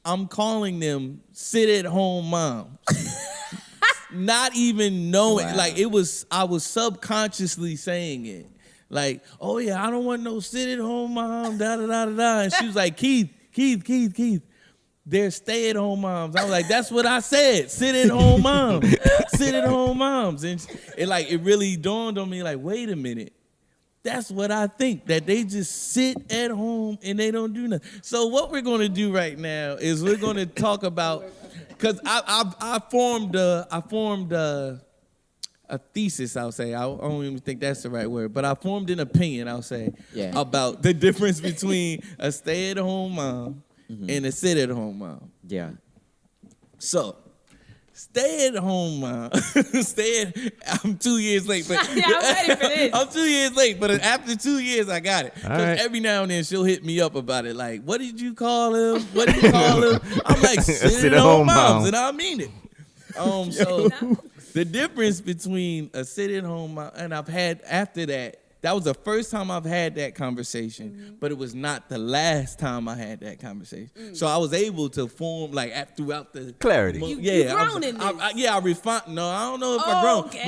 them sit-at-home moms. Not even knowing, Wow. like I was subconsciously saying it. Like, oh yeah, I don't want no sit-at-home mom, da-da-da-da-da. And she was like, Keith, they're stay-at-home moms. I was like, that's what I said, sit-at-home moms, sit-at-home moms. And it really dawned on me, like, wait a minute. That's what I think, that they just sit at home and they don't do nothing. So what we're going to do right now is we're going to talk about, because I formed a thesis, I'll say. I don't even think that's the right word, but I formed an opinion, I'll say, Yeah. about the difference between a stay-at-home mom and a sit-at-home mom. Yeah. So, stay-at-home mom. I'm 2 years late, but Yeah, I'm ready for this. I'm 2 years late, but after 2 years, I got it. All right. Every now and then, she'll hit me up about it. Like, what did you call him? What did you call him? I'm like, sit-at-home moms, and I mean it. So the difference between a sit-at-home mom, and I've had after that was the first time I've had that conversation, but it was not the last time I had that conversation. So I was able to form throughout the Clarity. You I grown in this. I refined. No, I don't know if I Oh, grown, okay.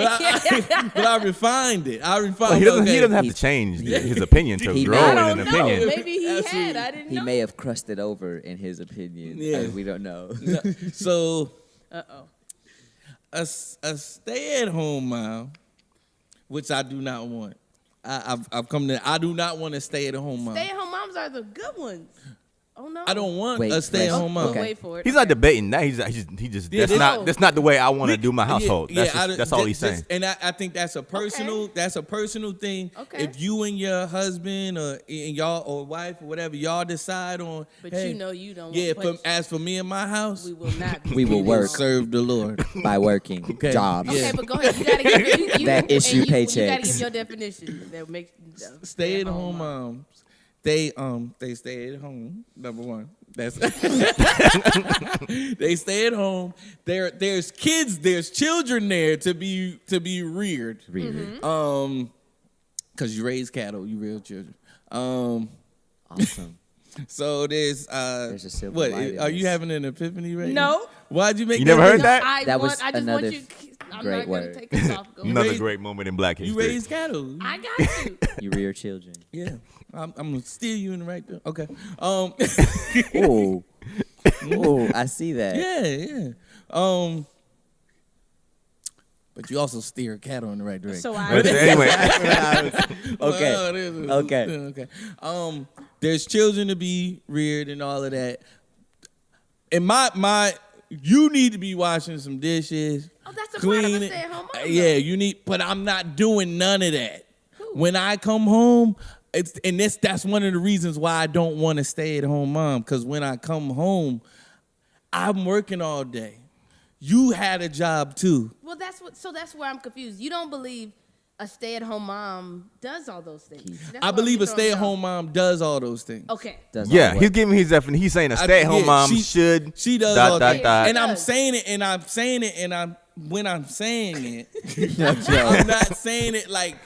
but I refined it. I refined. Well, he doesn't okay. have to change his opinion to He grow may- in I an don't know. opinion. Maybe he Absolutely. had. I didn't He know. may have crusted over in his opinion. Yeah. We don't know. So Uh-oh. a stay-at-home mom, which I do not want. I've come to. I do not want to stay at home mom. Stay-at-home moms are the good ones. Oh no. I don't want Wait, a stay-at-home mom. Okay. Wait for it. He's not debating that. He just Yeah, that's not the way I want to do my household. Yeah, That's all he's saying. And I think that's a personal thing. Okay. If you and your husband or and y'all or wife or whatever y'all decide on, But hey, you know you don't. yeah. want As for me and my house, we will not. Be We will work. serve the Lord. By working Okay. jobs. Okay, Yeah. but go ahead. You gotta give you, That issue and you gotta paychecks. give your definition. That makes Stay-at-home moms. They stay at home. Number one. That's they stay at home. There's kids, there's children there to be reared. Really. Because you raise cattle, you rear children. Awesome. So there's a silver what lining are in you this. having an epiphany right No. now? Why'd you make You that never heard big- that? That was I just another want you. I'm great not gonna word. take this off. Go ahead. Another raise- great moment in Black You history. raise cattle. I got you. You rear children. Yeah. I'm gonna steer you in the right direction. Okay. Oh. Oh, I see that. Yeah. But you also steer cattle in the right direction. So But I. anyway, Okay. Well, it is- Okay. There's children to be reared and all of that. And my you need to be washing some dishes. Oh, that's a part of a cleaning. stay-at-home mom. Yeah, you need, but I'm not doing none of that. When I come home, that's one of the reasons why I don't want to stay at home mom. Because when I come home, I'm working all day. You had a job too. Well, that's where I'm confused. You don't believe a stay-at-home mom does all those things. I believe a stay-at-home mom does all those things. Okay. Yeah, he's giving his definition. He's saying a stay-at-home mom should. She does all that. And I'm saying it, and when I'm saying it, I'm not saying it like,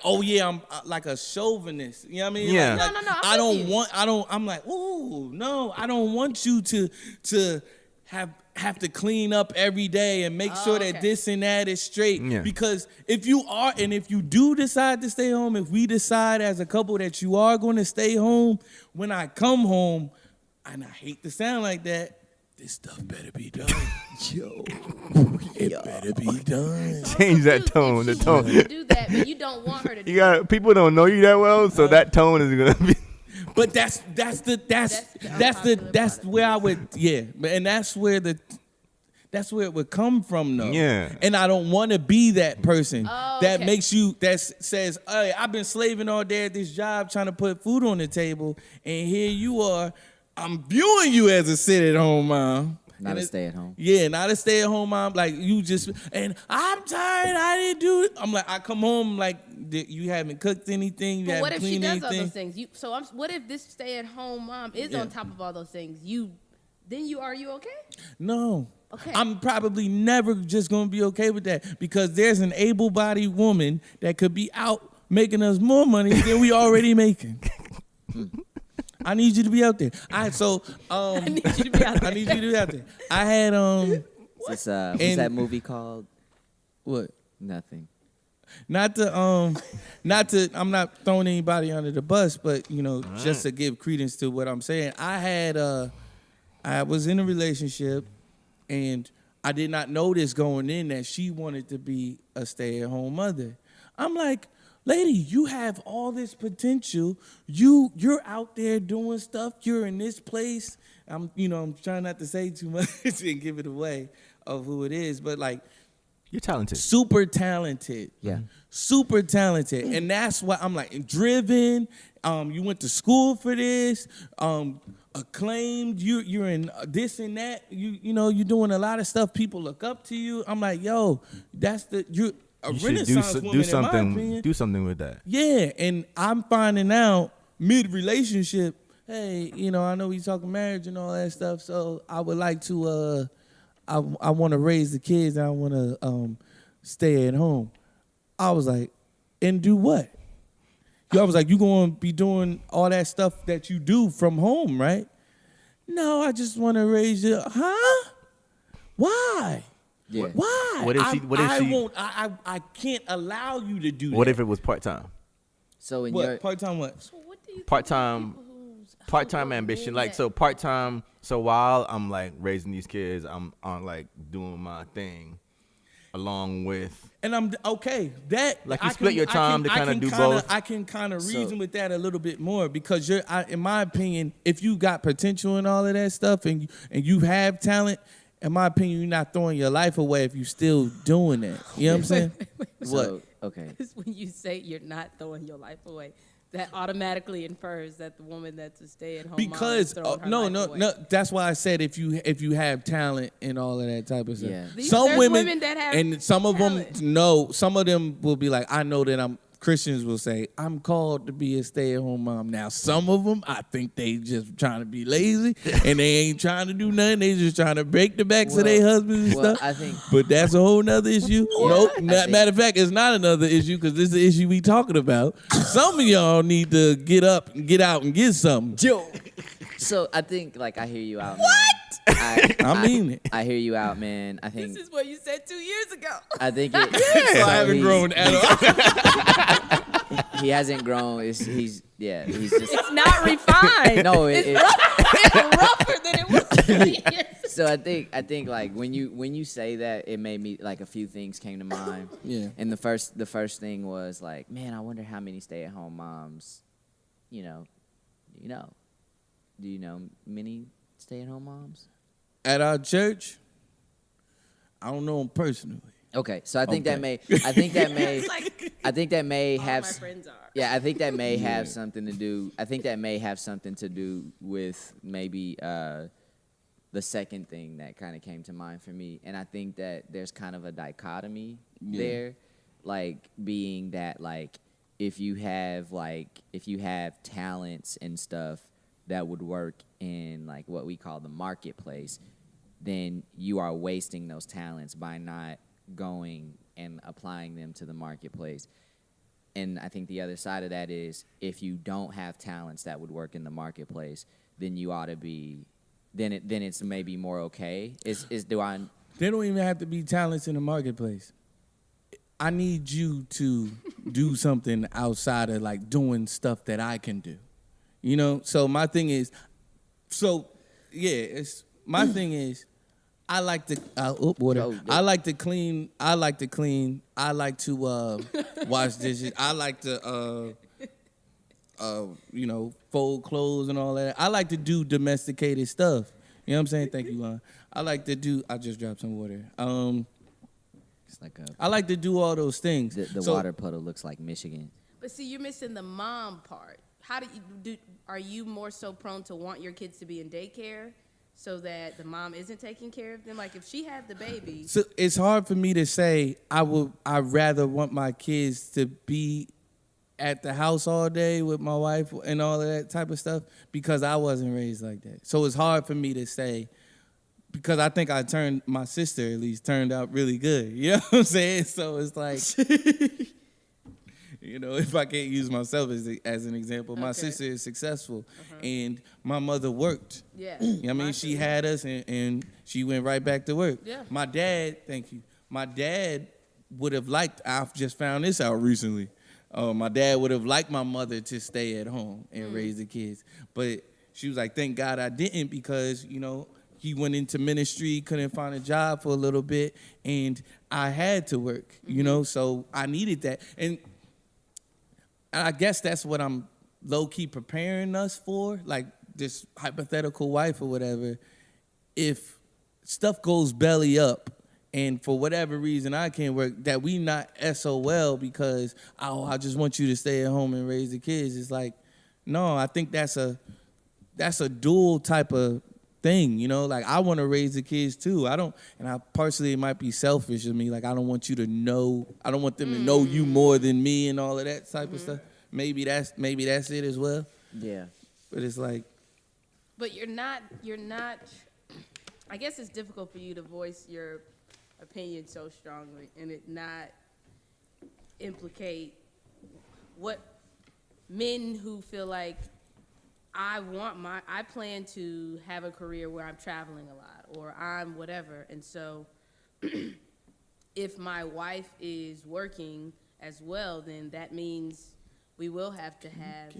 oh yeah, I'm like a chauvinist. You know what I mean? Yeah. Like, No. I'm like, ooh, no, I don't want you to have to clean up every day and make sure that this and that is straight. Yeah. Because if you do decide to stay home, if we decide as a couple that you are going to stay home, when I come home, and I hate to sound like that, this stuff better be done. It better be done. Change that tone. The tone. You do that, but you don't want her to do You got people don't know you that well, so that tone is gonna be. But that's where I would, and that's where it would come from though. Yeah. And I don't want to be that person that okay. makes you, that says, hey, I've been slaving all day at this job trying to put food on the table, and here you are, I'm viewing you as a sit-at-home mom. Not a stay-at-home. Yeah, not a stay-at-home mom. Like, you just, and I'm tired, I didn't do it. I'm like, I come home like, you haven't cooked anything, you But what haven't if she cleaned does all anything. those things? What if this stay-at-home mom is on top of all those things? Are you okay? No. Okay. I'm probably never just going to be okay with that, because there's an able-bodied woman that could be out making us more money than we already making. I need you to be out there. I need you to be out there. I need you to be out there. I had What's that movie called? what? Nothing. Not to I'm not throwing anybody under the bus, but just to give credence to what I'm saying. I was in a relationship, and I did not know this going in, that she wanted to be a stay-at-home mother. I'm like, lady, you have all this potential. You're out there doing stuff. You're in this place. I'm trying not to say too much and give it away of who it is, but like, You're talented. super talented. Yeah. Super talented. And that's why I'm like, driven. You went to school for this. Acclaimed. You're in this and that. You're doing a lot of stuff. People look up to you. I'm like, yo, you're a You should Renaissance woman, in my opinion. do something with that. Yeah, and I'm finding out mid-relationship, hey, I know we talking marriage and all that stuff, so I would like to, I want to raise the kids, and I want to stay at home. I was like, and do what? I was like, you going to be doing all that stuff that you do from home, right? No, I just want to raise you. Huh? Why? Yeah. Why? What if she? I can't allow you to do that. What if it was part-time? So in What? your Part-time what? So what do you think Part-time- of people whose Part-time household ambition, do like, that? so part-time. So while I'm like raising these kids, I'm on like doing my thing, along with. And I'm okay. That Like, you split your time to kinda do both? I can kind of reason So- with that a little bit more, because in my opinion, if you got potential and all of that stuff, and you have talent, in my opinion, you're not throwing your life away if you're still doing that. You know what I'm saying? so, okay. Because when you say you're not throwing your life away, that automatically infers that the woman that's a stay-at-home Because mom is throwing her no, life away. no. That's why I said if you have talent and all of that type of stuff. Yeah. There's Some women that have and some of talent. them no. Some of them will be like, I know that Christians will say, I'm called to be a stay-at-home mom. Now, some of them, I think they just trying to be lazy and they ain't trying to do nothing. They just trying to break the backs of their husbands and Well, stuff. I think But that's a whole nother issue. Nope. think- Matter of fact, it's not another issue, because this is the issue we talking about. Some of y'all need to get up and get out and get something. so. I think like I hear you out. What? I mean it. I hear you out, man. I think This is what you said 2 years ago. I think it. So I haven't grown at all. He hasn't grown. He's just. It's not refined. No, it's rougher than it was 2 years. So I think like when you say that, it made me like a few things came to mind. Yeah. And the first thing was like, man, I wonder how many stay-at-home moms, do you know many stay-at-home moms? At our church, I don't know him personally. Okay, so I think that may have my friends are. yeah, I think that may have something to do. I think that may have something to do with maybe the second thing that kind of came to mind for me, and I think that there's kind of a dichotomy there, like being that like if you have talents and stuff that would work in like what we call the marketplace, then you are wasting those talents by not going and applying them to the marketplace. And I think the other side of that is if you don't have talents that would work in the marketplace, then you ought to be then it's maybe more okay. They don't even have to be talents in the marketplace. I need you to do something outside of like doing stuff that I can do. You know? So my thing is my thing is I like to I like to clean. I like to clean. I like to wash dishes. I like to fold clothes and all that. I like to do domesticated stuff. You know what I'm saying? Thank you, Lon. I like to do. I just dropped some water. It's like I like to do all those things. The water puddle looks like Michigan. But see, you're missing the mom part. How do you do? Are you more so prone to want your kids to be in daycare so that the mom isn't taking care of them? Like if she had the baby. So it's hard for me to say I'd rather want my kids to be at the house all day with my wife and all of that type of stuff because I wasn't raised like that. So it's hard for me to say because I think my sister at least turned out really good. You know what I'm saying? So it's like, if I can't use myself as an example, my sister is successful and my mother worked. Yeah. I mean, she had us and she went right back to work. Yeah. My dad, thank you. My dad would have liked, I've just found this out recently. My dad would have liked my mother to stay at home and raise the kids. But she was like, thank God I didn't because, he went into ministry, couldn't find a job for a little bit, and I had to work, so I needed that. And I guess that's what I'm low-key preparing us for, like this hypothetical wife or whatever. If stuff goes belly up, and for whatever reason I can't work, that we not SOL because, I just want you to stay at home and raise the kids. It's like, no, I think that's a dual type of thing, Like I want to raise the kids too. And partially it might be selfish of me. Like I don't want them to know you more than me and all of that type of stuff. Maybe that's it as well. Yeah. But it's like. But you're not, I guess it's difficult for you to voice your opinion so strongly and it not implicate what men who feel like I plan to have a career where I'm traveling a lot or I'm whatever. And so if my wife is working as well, then that means we will have to have,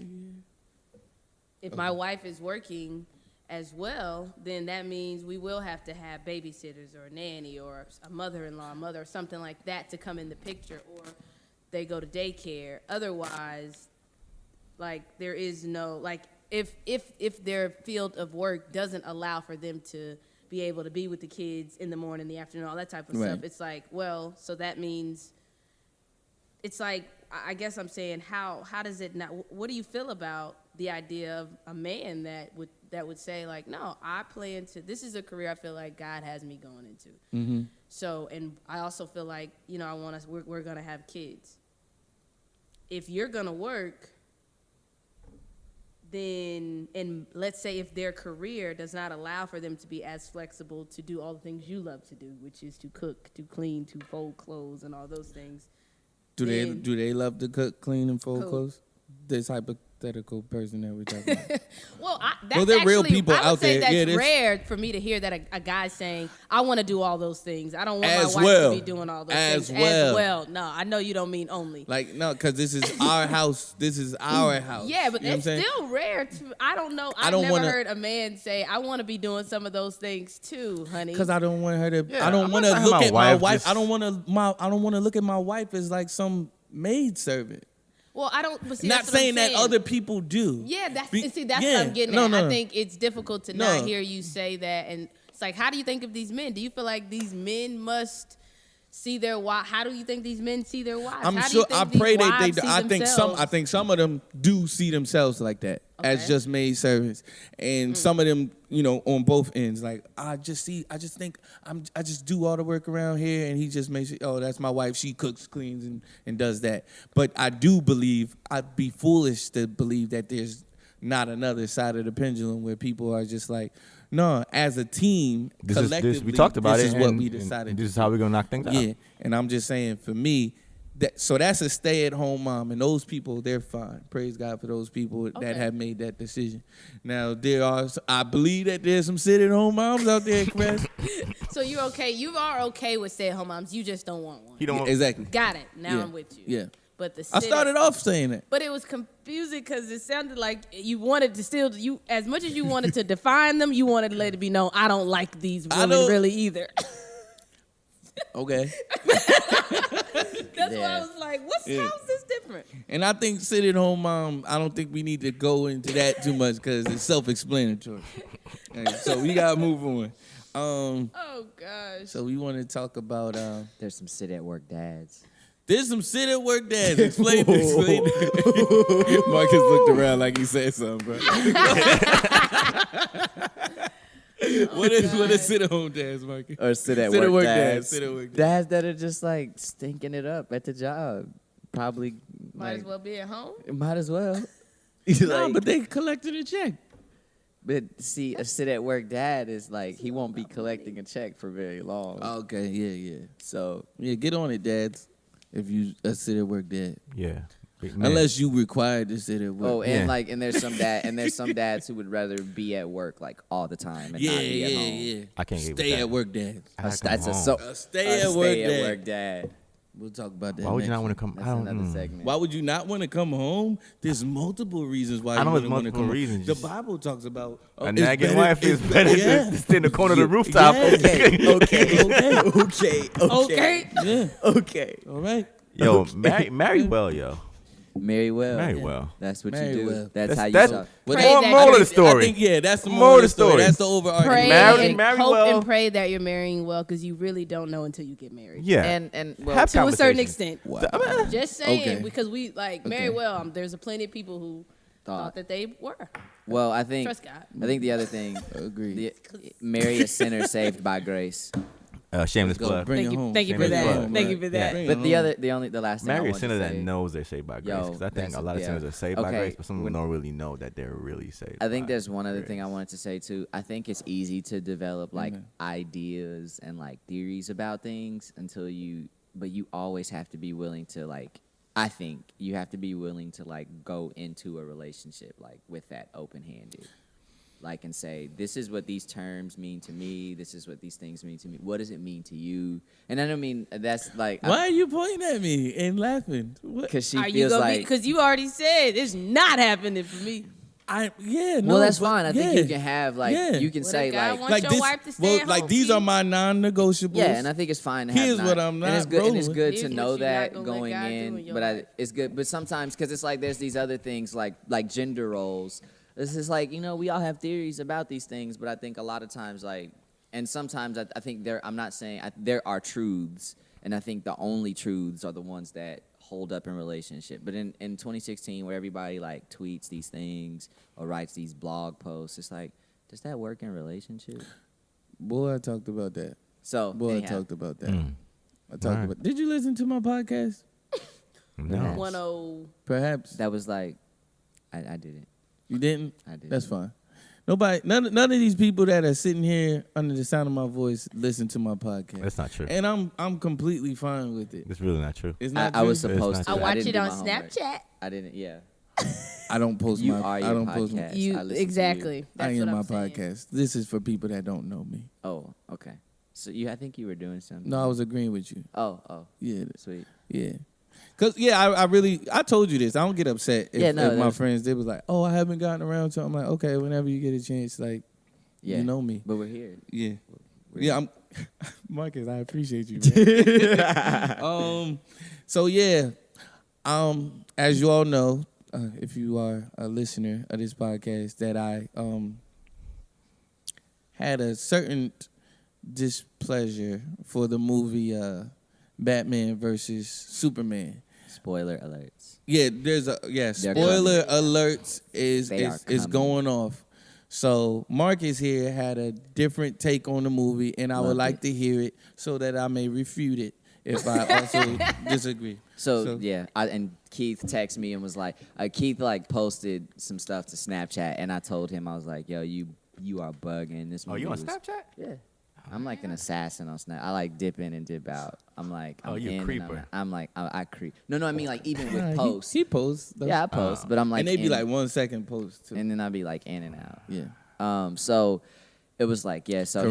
if my wife is working as well, then that means we will have to have babysitters or a nanny or a mother-in-law, or something like that to come in the picture, or they go to daycare. Otherwise, like there is no, like if their field of work doesn't allow for them to be able to be with the kids in the morning, the afternoon, all that type of stuff, it's like, well, so that means, it's like, I guess I'm saying, how does it not, what do you feel about the idea of a man that would say like, no, I plan to, this is a career I feel like God has me going into. Mm-hmm. So, and I also feel like, we're going to have kids. If you're going to work, then, and let's say if their career does not allow for them to be as flexible to do all the things you love to do, which is to cook, to clean, to fold clothes and all those things. Do they love to cook, clean, and fold clothes? This hypothetical person that we're talking about. Well, there are real people I would out say there. That's rare for me to hear that a guy saying, I want to do all those things. I don't want As my wife well. to be doing all those As things. well. As well. No, I know you don't mean only. Like, no, because this is our house. This is our house. Yeah, but you know it's still rare. I don't know. I've never heard a man say, I want to be doing some of those things too, honey. Because I don't want her to. Yeah, I don't I'm want not to talking look about at my wife, wife. just- I don't want to look at my wife as like some maid servant. Well, I don't. But see, Not that's what I'm saying that other people do. Yeah, that's Be- what I'm getting no, at. no, I no. think it's difficult to not hear you say that. And It's like, how do you think of these men? Do you feel like these men must see their wives? How do you think these men see their wives? I'm How sure. do you I think these pray that wives they. see I themselves? think some of them do see themselves like that as Okay. just maid servants, and some of them, on both ends. Like I just think I just do all the work around here, and he just makes it. Oh, that's my wife. She cooks, cleans, and does that. But I do believe I'd be foolish to believe that there's not another side of the pendulum where people are just like, no, as a team, collectively, we talked about this it. is what and- we and decided. This is how we're gonna knock things out. Yeah, and I'm just saying, for me, that's a stay-at-home mom, and those people, they're fine. Praise God for those people that Okay. have made that decision. Now, I believe that there's some sit-at-home moms out there, Chris. So you're okay. You are okay with stay-at-home moms. You just don't want one. He don't. Exactly. Got it. Now Yeah. I'm with you. Yeah. But the I started off saying that. But it was confusing because it sounded like you wanted to as much as you wanted to define them, you wanted to let it be known, I don't like these women don't- really either. Okay. That's why I was like, how is this different? And I think sit-at-home mom, I don't think we need to go into that too much because it's self-explanatory. So we got to move on. Oh, gosh. So we want to talk about... There's some sit at work dads. There's some sit at work dads. Explain this. Marcus looked around like he said something, bro. What is sit at home dads, Marcus? Or sit at Sit at work work dads. dads. Sit at work dads. Dads that are just like stinking it up at the job. Probably Might as well be at home. Might as well. No, Like, but they collected a check. but see, a sit at work dad is like he won't be collecting a check for very long. Okay, yeah. So Yeah, get on it, dads. If you a sit at work dad. Yeah. Big man. Unless you required to sit at work. and there's some dads who would rather be at work like all the time and not be at home. Yeah. I can't get with Stay that. at work dads. I gotta come That's a home. so A stay at work dad. work dad. We'll talk about that. Why would you next not want week. to come? That's I don't. another segment. Why would you not want to come home? There's multiple reasons why I you know wouldn't there's want to come multiple home. reasons. The Bible talks about A it's nagging better- wife is it's better yeah. than to sit in the corner of the rooftop. Yeah. Okay. Yeah. Okay. All right. Yo, marry well, yo. Marry well. Marry well. That's what Marry you do. well. That's how you That's- talk. Well, Pray More that moral you- of the story. I think, yeah, that's the Moral moral of the story. That's the overarching. Pray Marry- and marry hope well. and pray that you're marrying well because you really don't know until you get married. Yeah. And well, Have To a certain conversation. extent. Just saying, Okay. because we marry well. There's a plenty of people who Thought. thought that they were. well, I think Trust God. I think the other thing, Agreed. marry a sinner saved by grace. Shameless Go plug. bring Thank it you- home. thank you for Bring it that. home, Thank right. you for that. Bring it But the home. other, the last thing I Marry a wanted sinner to that say, knows they're saved by grace. Yo, Because I think that's- a lot of yeah. sinners are saved by Okay, grace, but some when- don't really know that they're really saved. I think by there's one other grace. thing I wanted to say too. I think it's easy to develop like ideas and like theories about things but you always have to be willing to like. I think you have to be willing to like go into a relationship like with that open-handed, like and say, this is what these terms mean to me. This is what these things mean to me. What does it mean to you? And I don't mean that's like Why are you pointing at me and laughing? What? because she Are you feels gonna like because you already said it's not happening for me. No, well, that's but- fine. I think yeah. you can have like Yeah. you can What say if God like wants your wife to stay at like home, these see? are my non-negotiables. yeah, and I think it's fine to have. Here's what I'm and not it's good. And it's rolling good with. to Here's know what you're not that gonna let going God do in in. your But life. it's good. But sometimes because it's like there's these other things like gender roles. This is like we all have theories about these things, but I think a lot of times and sometimes I think I'm not saying there are truths, and I think the only truths are the ones that hold up in relationship. But in 2016, where everybody like tweets these things or writes these blog posts, it's like, does that work in relationship? Boy, I talked about that. So Boy, I anyhow, talked about that. Mm. I talked Alright. about. Did you listen to my podcast? No. Yes. 10. Perhaps that was like, I didn't. you didn't. I didn't. That's fine. None of these people that are sitting here under the sound of my voice listen to my podcast. That's not true. And I'm completely fine with it. It's really not true. It's I not. was true. supposed It's to. not I true. watch didn't it do on my homework. Snapchat. I didn't. Yeah. I don't post You my. are I your don't post my. podcast. You I listen to you. exactly. That's I am what my I'm saying. podcast. This is for people that don't know me. Oh, okay. So I think you were doing something. No, I was agreeing with you. Oh, Yeah, sweet. yeah. Cause I told you this. I don't get upset if, Yeah, no, if my that's- friends they was like, oh, I haven't gotten around to. I'm like, okay, whenever you get a chance, like, Yeah. you know me. But we're here. Yeah, We're yeah. I'm Marcus. I appreciate you. Man. So yeah, as you all know, if you are a listener of this podcast, that I had a certain displeasure for the movie Batman versus Superman. Spoiler alerts. Yeah, there's They're spoiler alerts is They are is coming. going off. So Marcus here had a different take on the movie, and I would Loved like it. to hear it so that I may refute it if I also disagree. So yeah, and Keith texted me and was like, Keith like posted some stuff to Snapchat, and I told him, I was like, yo, you are bugging. This Oh, movie you on was- Snapchat? Yeah. I'm like an assassin on Snap. I like dip in and dip out. I'm like, Oh, I'm you a in and creeper. I'm like, I creep. No, I mean like even with Nah, posts. he posts. Though. Yeah, I post, but I'm like, and they be in- like 1 second posts too. and then I'd be like in and out. Yeah. So it was like, yeah. So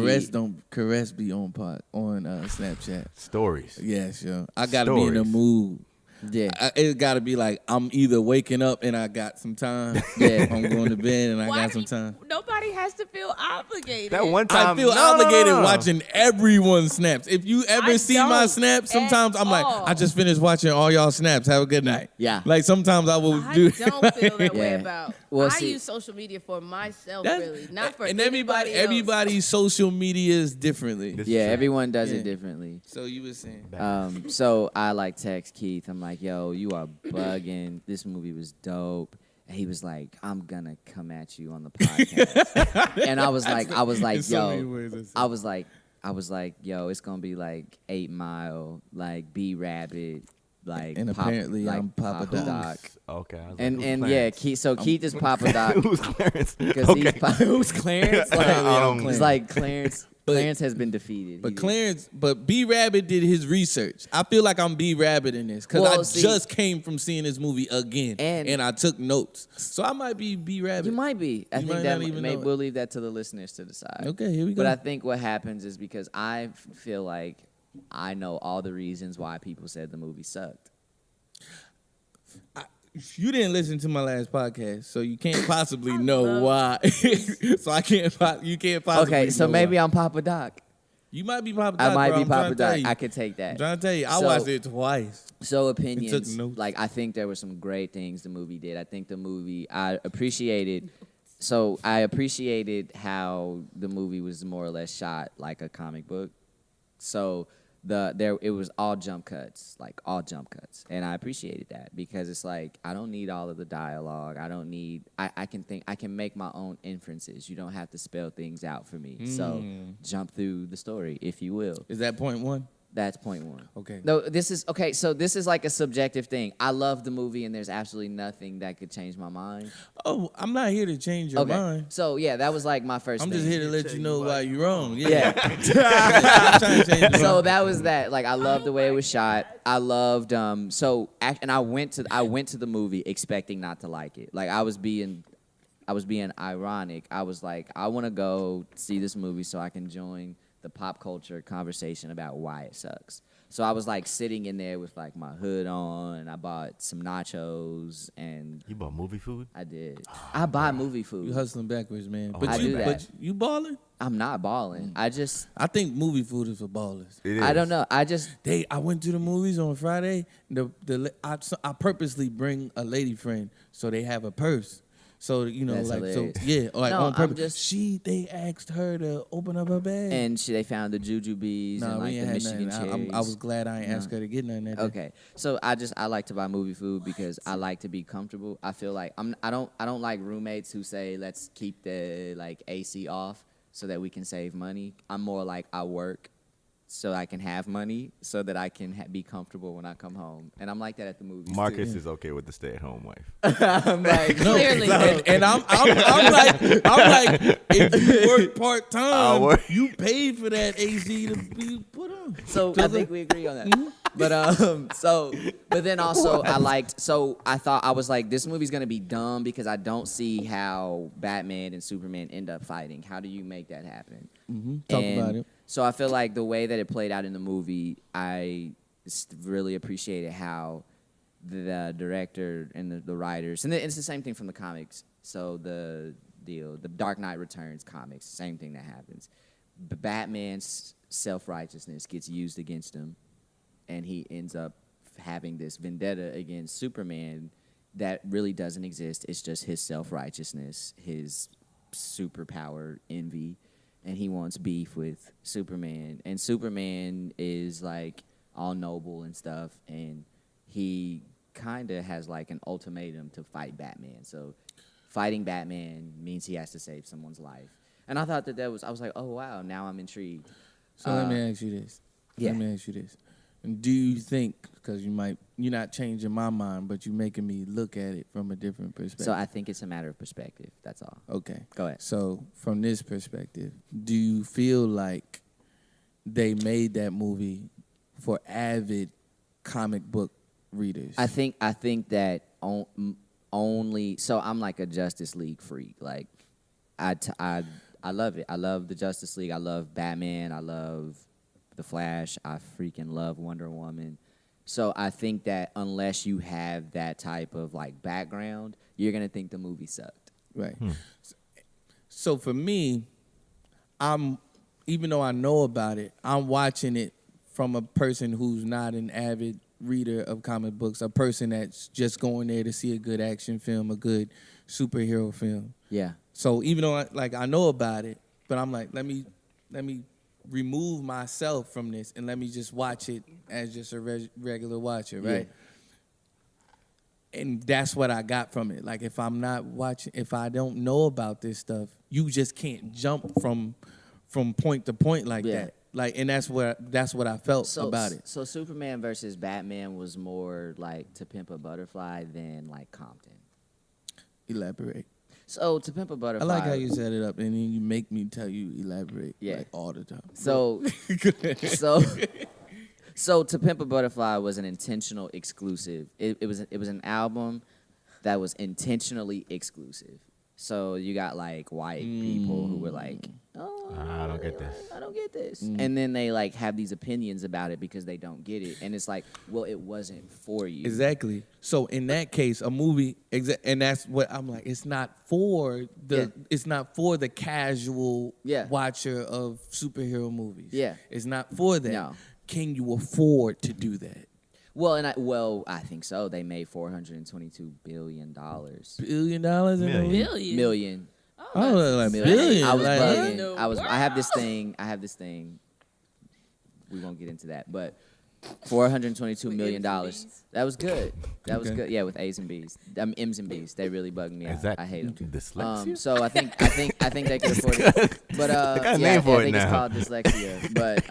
Caress be on Snapchat. Stories. Yes, yo. I gotta be in the Stories. mood. yeah, It gotta be like I'm either waking up and I got some time. Yeah. I'm going to bed and I Why got do some you- time. Nobody has to feel obligated. That one time. I feel no, obligated no, no. watching everyone's snaps. If you ever I see my don't snaps, sometimes at I'm like, all. I just finished watching all y'all snaps. Have a good night. Yeah. Like sometimes I will I do. don't feel that way Yeah. about. Well, I see- use social media for myself, That's- really, not for and anybody else. everybody's social media is differently. This- yeah. true. Everyone does Yeah. it differently. So you were saying. So I like text Keith. I'm like, yo, you are bugging. This movie was dope. And he was like, I'm gonna come at you on the podcast. And I was like, in so many yo, ways it's- I was like, yo, it's gonna be like 8 Mile, like B Rabbit, like And apparently like I'm Papa Doc. Okay. I was And like, and who's yeah, Clarence? Keith. So Keith is Papa Doc Who's Clarence? because Okay. who's Clarence? Like, Clarence. it's like Clarence. But- Clarence has been defeated. But He did. Clarence, but B Rabbit did his research. I feel like I'm B Rabbit in this because Well, I see- just came from seeing this movie again, And- and I took notes. So I might be B Rabbit. You might be. I You think might that not even maybe know it. we'll leave that to the listeners to decide. Okay, here we go. But I think what happens is because I feel like I know all the reasons why people said the movie sucked. You didn't listen to my last podcast, so you can't possibly know why. So I can't. You can't possibly. Okay, so know maybe why. I'm Papa Doc. You might be Papa I Doc. might bro. be I'm trying Papa to tell Doc. you. I could take that. I'm trying to tell you. I So- watched it twice. So opinions, notes. like I think there were some great things the movie did. I think the movie I appreciated. So I appreciated how the movie was more or less shot like a comic book. So it was all jump cuts, like all jump cuts, and I appreciated that because it's like I don't need all of the dialogue. I don't need. I can make my own inferences. You don't have to spell things out for me. So jump through the story, if you will. Is that point one? That's point one. Okay. No, this is okay. So this is like a subjective thing. I love the movie, and there's absolutely nothing that could change my mind. Oh, I'm not here to change your Okay. mind. So yeah, that was like my first. I'm thing. just here to let you know why you're wrong. Yeah. I'm trying to change your So mind. that was that. Like I loved the way it was shot. I loved and I went to the movie expecting not to like it. Like I was being ironic. I was like, I want to go see this movie so I can join the pop culture conversation about why it sucks. So I was like sitting in there with like my hood on, and I bought some nachos, and You bought movie food? I did. I buy movie You food. hustling backwards, man. Oh, But I you, do that. but you balling? I'm not balling. I think movie food is for ballers. It is. I don't know. I went to the movies on Friday. I purposely bring a lady friend so they have a purse. So That's like hilarious. so yeah, like No, on purpose. I'm just- They asked her to open up her bag. And they found the jujubes nah, and we like ain't the had Michigan nothing. cherries. I was glad I ain't asked her to get nothing that day. Okay, so I like to buy movie food because I like to be comfortable. I feel like I don't like roommates who say let's keep the like AC off so that we can save money. I'm more like I work so I can have money so that I can be comfortable when I come home, and I'm like that at the movies. Marcus too. is okay with the stay-at-home wife. I'm like No, Clearly. and I'm like, if you work part I time, work. you pay for that AC to be put on. So I think we agree on that. But then also I thought I was like, this movie's gonna be dumb because I don't see how Batman and Superman end up fighting. How do you make that happen? Talk And about it. So I feel like the way that it played out in the movie, I really appreciated how the director and the writers, and it's the same thing from the comics. So the Dark Knight Returns comics, same thing that happens. Batman's self-righteousness gets used against him, and he ends up having this vendetta against Superman that really doesn't exist. It's just his self-righteousness, his superpower envy. and he wants beef with Superman. And Superman is like all noble and stuff, and he kind of has like an ultimatum to fight Batman. So fighting Batman means he has to save someone's life. And I thought that was, I was like, oh wow, now I'm intrigued. So let me ask you this. Yeah. Let me ask you this. And do you think, because you're not changing my mind, but you're making me look at it from a different perspective. So I think it's a matter of perspective. That's all. Okay. Go ahead. So from this perspective, do you feel like they made that movie for avid comic book readers? I think that only. So I'm like a Justice League freak. Like I love it. I love the Justice League. I love Batman. I love the Flash. I freaking love Wonder Woman. So I think that unless you have that type of like background, you're gonna think the movie sucked. Right. So for me, even though I know about it, I'm watching it from a person who's not an avid reader of comic books, a person that's just going there to see a good action film, a good superhero film. Yeah. So even though I know about it, but I'm like, let me remove myself from this and let me just watch it as just a regular watcher, right? Yeah. And that's what I got from it. Like if I'm not watching, if I don't know about this stuff, you just can't jump from point to point like that. Like, and that's what I felt about it. So Superman versus Batman was more like To Pimp a Butterfly than like Compton. Elaborate. So To Pimp a I Butterfly. like how you set it up, and then you make me tell you elaborate Yeah. like all the time. So To Pimp a Butterfly was an intentional exclusive. It was an album that was intentionally exclusive. So you got like white people who were like, "Oh, I don't get this. I don't get this," and then they like have these opinions about it because they don't get it, and it's like, well, it wasn't for you. Exactly. So in that case, a movie, and that's what I'm like. It's not for the casual watcher of superhero movies. Yeah. It's not for that. No. Can you afford to do that? Well, I think so. They made $422 billion. $1 billion in a movie? Billion. Million. I was like Million. billion. I was like, bugging. No I have this thing. We won't get into that, but $422 million. That was good. That was good. Yeah, with A's and B's, M's and B's. They really bugged me Is out. that I hate them. dyslexia? So I think they could afford it. But got a yeah, name for I it think it's now. called dyslexia. But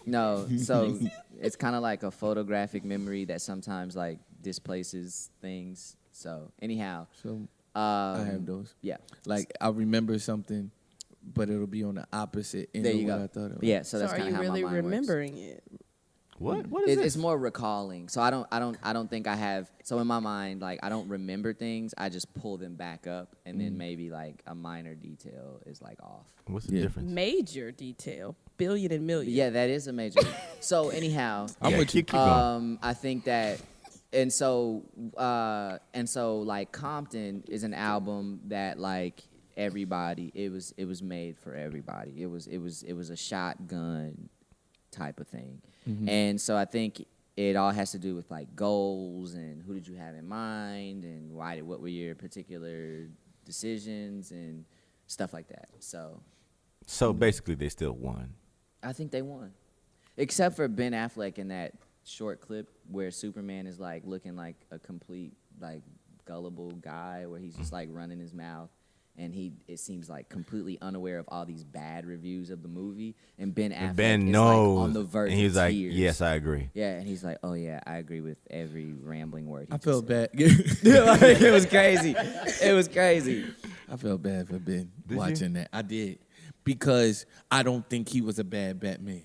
no. So it's kind of like a photographic memory that sometimes like displaces things. So anyhow, So I have those. yeah. Like I remember something, but it'll be on the opposite end There of you what go. I thought it was. Yeah, so So that's are kind of you how really my mind works. remembering it? What is this? It's more recalling. So I don't think I have. So in my mind, like I don't remember things. I just pull them back up, and then maybe like a minor detail is like off. What's the Yeah. difference? Major detail. Billion and million. Yeah, that is a major. So anyhow, I'm with you. Keep going. I think that, and so like Compton is an album that like everybody. It was made for everybody. It was a shotgun type of thing. And so I think it all has to do with like goals and who did you have in mind and what were your particular decisions and stuff like that. So basically, they still won. I think they won, except for Ben Affleck in that short clip where Superman is like looking like a complete like gullible guy where he's just like running his mouth. And it seems like completely unaware of all these bad reviews of the movie. And Ben Affleck Ben is knows, like on the verge and he's of like, tears. "Yes, I agree." Yeah, and he's like, "Oh yeah, I agree with every rambling word." I felt bad. Like, it was crazy. It was crazy. I felt bad for Ben Did watching that. I did. Because I don't think he was a bad Batman.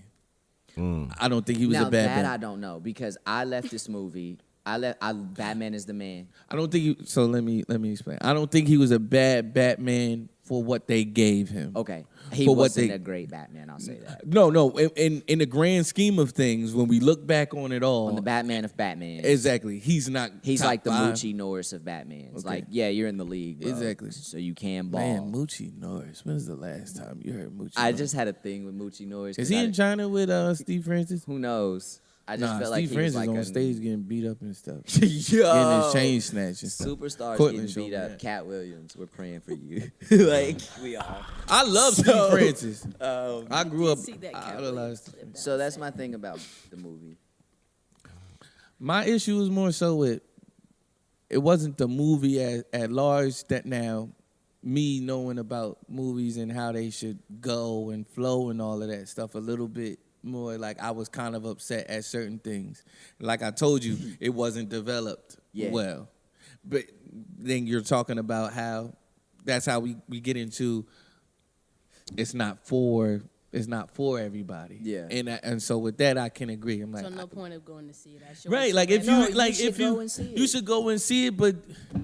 I don't think he was Now a bad that Batman. I don't know because I left this movie. Batman is the man. I don't think so let me explain. I don't think he was a bad Batman for what they gave him. Okay, he For what wasn't they- a great Batman. I'll say that. No. In the grand scheme of things, when we look back on it all, On the Batman of Batman, exactly, he's not. he's top like the five. Moochie Norris of Batman. It's Okay. like, yeah, you're in the league, bro. Exactly. So you can ball. Man, Moochie Norris. When's the last time you heard Moochie? I Norris? just had a thing with Moochie Norris. Is 'cause he in China with Steve Francis? Who knows? I just felt like Steve he was Francis like on a stage getting beat up and stuff. Yo, Getting his chain snatched and stuff. superstars Cortland getting beat showed me up. that. Cat Williams, we're praying for you. Like we all. I love So, Steve Francis. I grew up. see that I Cat idolized. Williams. So that's my thing about the movie. My issue is more so with it wasn't the movie at large that now me knowing about movies and how they should go and flow and all of that stuff a little bit more like I was kind of upset at certain things. Like I told you, it wasn't developed well. But then you're talking about how that's how we get into it's not for everybody. Yeah. And so with that I can agree. I'm like So no point of going to see it. I should right, watch like it if later. you like if go you and see it. you should go and see it, but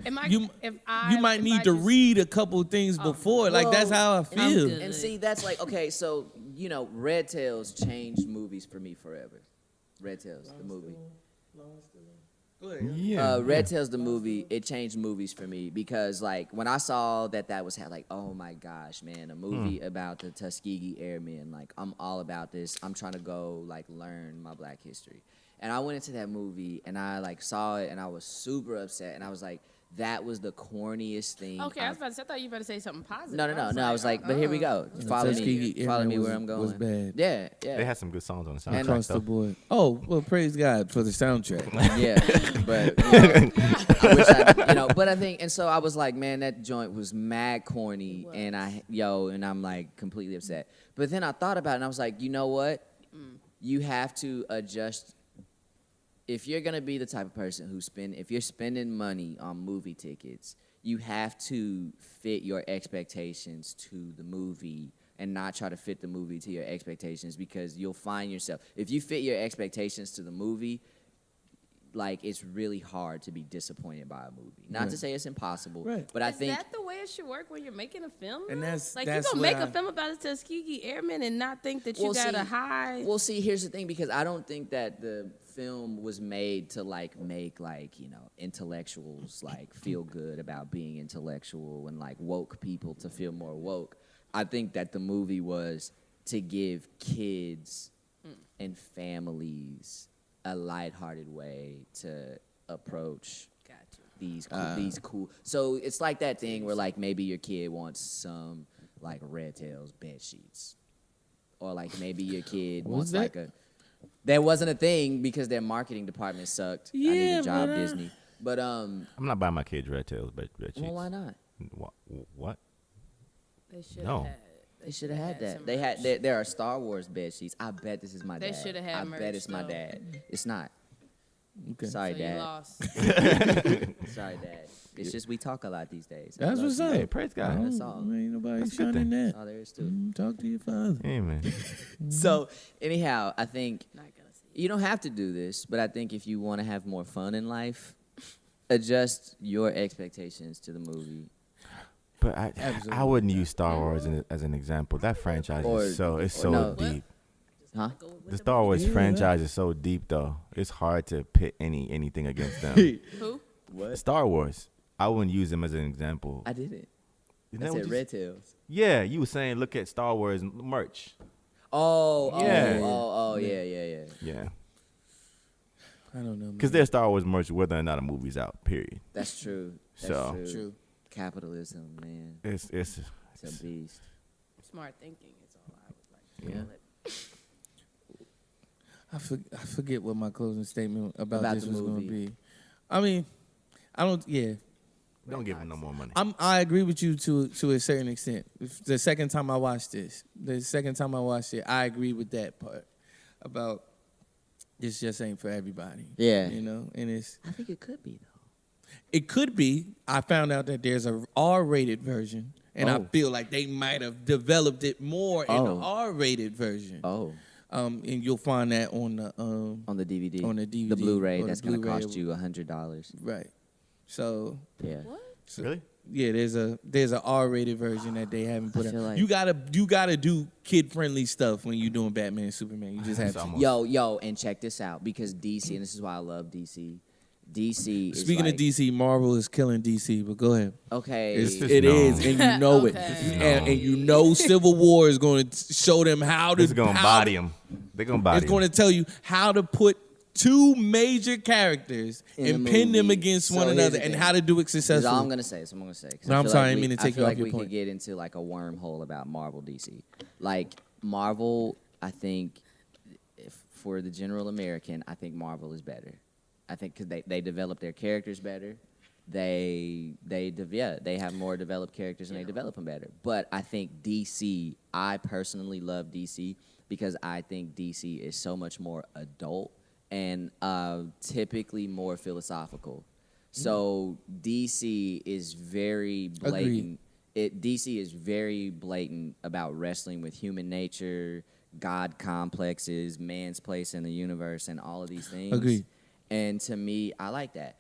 you might if need I to just- read a couple things before. Like that's how I I'm feel. good. And see, that's like, okay, so, you know, Red Tails changed movies for me forever. Red Tails, the movie. Yeah. Red Tails, the movie, it changed movies for me because, like, when I saw that was like, oh my gosh, man, a movie about the Tuskegee Airmen, like, I'm all about this. I'm trying to go, like, learn my Black history. And I went into that movie and I, like, saw it and I was super upset and I was like, that was the corniest thing. Okay, I was about to say, I thought you were about to say something positive. No. I was like, but here we go. Follow Tuskegee me. Follow me Airmen where I'm going. was bad. Yeah. They had some good songs on the And- soundtrack. Across the though. board. Oh, well, praise God for the soundtrack. Yeah, but I wish but I think, and so I was like, man, that joint was mad corny, and I'm like completely upset. But then I thought about it, and I was like, you know what? You have to adjust. If you're gonna be the type of person if you're spending money on movie tickets, you have to fit your expectations to the movie and not try to fit the movie to your expectations because you'll find yourself, if you fit your expectations to the movie, like it's really hard to be disappointed by a movie. Not to say it's impossible, Right. but I Is think that the way it should work when you're making a film? And though? that's- like that's you gonna what make a I- film about the Tuskegee Airmen and not think that you Well, got see- a high. Well, see, here's the thing, because I don't think that the film was made to like make like, you know, intellectuals like feel good about being intellectual and like woke people to feel more woke. I think that the movie was to give kids and families a lighthearted way to approach these cool. So it's like that thing where like maybe your kid wants some like Red Tails bed sheets, or like maybe your kid wants that? like a. That wasn't a thing because their marketing department sucked. I need Yeah, a job, but, Disney. But I'm not buying my kids Red Tails, but Red well, Cheeks. why not? What? They should No. have. They should have had that. some They had. merch. There are Star Wars bed sheets. I bet this is my They dad. shoulda had I merch, bet it's my though. dad. It's not. Okay. Sorry, So you Dad. lost. Sorry, Dad. It's just we talk a lot these days. That's what's up. Hey, praise God. That's all. Ain't nobody That's a good shining thing. that. All there is to it. Talk to your father. Amen. So anyhow, I think Not gonna see. you don't have to do this, but I think if you want to have more fun in life, adjust your expectations to the movie. But I Absolutely. wouldn't use Star Wars as an example. That franchise Or- is it's or so no. deep. Huh? Go with The Star Wars Yeah. franchise is so deep though. It's hard to pit anything against them. Who? Star Wars. I wouldn't use them as an example. I didn't. Isn't I that what said you Red Tails. Yeah, you were saying look at Star Wars merch. Yeah. Yeah. Yeah. Yeah. I don't know. Because there's Star Wars merch whether or not a movie's out, period. That's true. That's So- true. True. Capitalism, man. It's It's a beast. Smart thinking is all I would like to Yeah. call it. I forget what my closing statement about About this the was going to movie. be. I mean, I don't. Yeah, don't give them no more money. I agree with you to a certain extent. The second time I watched it, I agree with that part about this just ain't for everybody. Yeah. You know, and I think it could be though. it could be. I found out that there's a R-rated version, and I Oh. feel like they might have developed it more in the Oh. R-rated version. Oh, And you'll find that on the on the DVD. On the DVD, The Blu-ray. or the That's gonna Blu-ray. cost you $100. right. So Yeah. So, Really? yeah, there's a R-rated version that they haven't put I out. feel like- You gotta do kid-friendly stuff when you're doing Batman and Superman. You just have It's to. almost- Yo, and check this out because DC, and this is why I love DC. DC is Speaking like, of DC, Marvel is killing DC. But go ahead. okay, It's just It known. is, and you know it, Okay. and you know Civil War is going to show them how to. It's gonna how body to- them. They're gonna body It's going to tell you how to put two major characters In and the pin them movie. against So one here's another the and thing. how to do it That's successfully. all I'm gonna say. That's what I'm gonna say. 'Cause No, I I'm feel sorry, I like didn't mean to take you feel off like your we point. could get into like a wormhole about Marvel DC. Like Marvel, I think, if for the general American, I think Marvel is better. I think because they develop their characters better. They have more developed characters and they develop them better. But I think DC, I personally love DC because I think DC is so much more adult and typically more philosophical. So DC is very blatant. DC is very blatant about wrestling with human nature, God complexes, man's place in the universe, and all of these things. Agreed. And to me, I like that.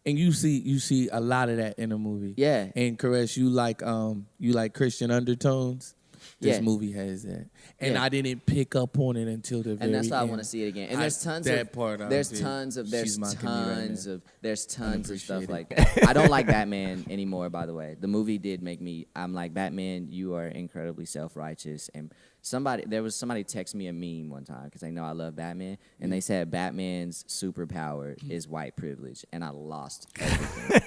And you see a lot of that in the movie. Yeah. And Koresh, you like Christian undertones. This Yeah. movie has that, and Yeah. I didn't pick up on it until the very And that's why I end. want to see it again. And I- there's tons that of part I there's did. tons of She's mocking me right now. there's tons of stuff Unappreciated. like that. I don't like Batman anymore, by the way. The movie did make me I'm like, Batman, you are incredibly self-righteous. And there was somebody text me a meme one time because they know I love Batman, and they said Batman's superpower is white privilege, and I lost everything.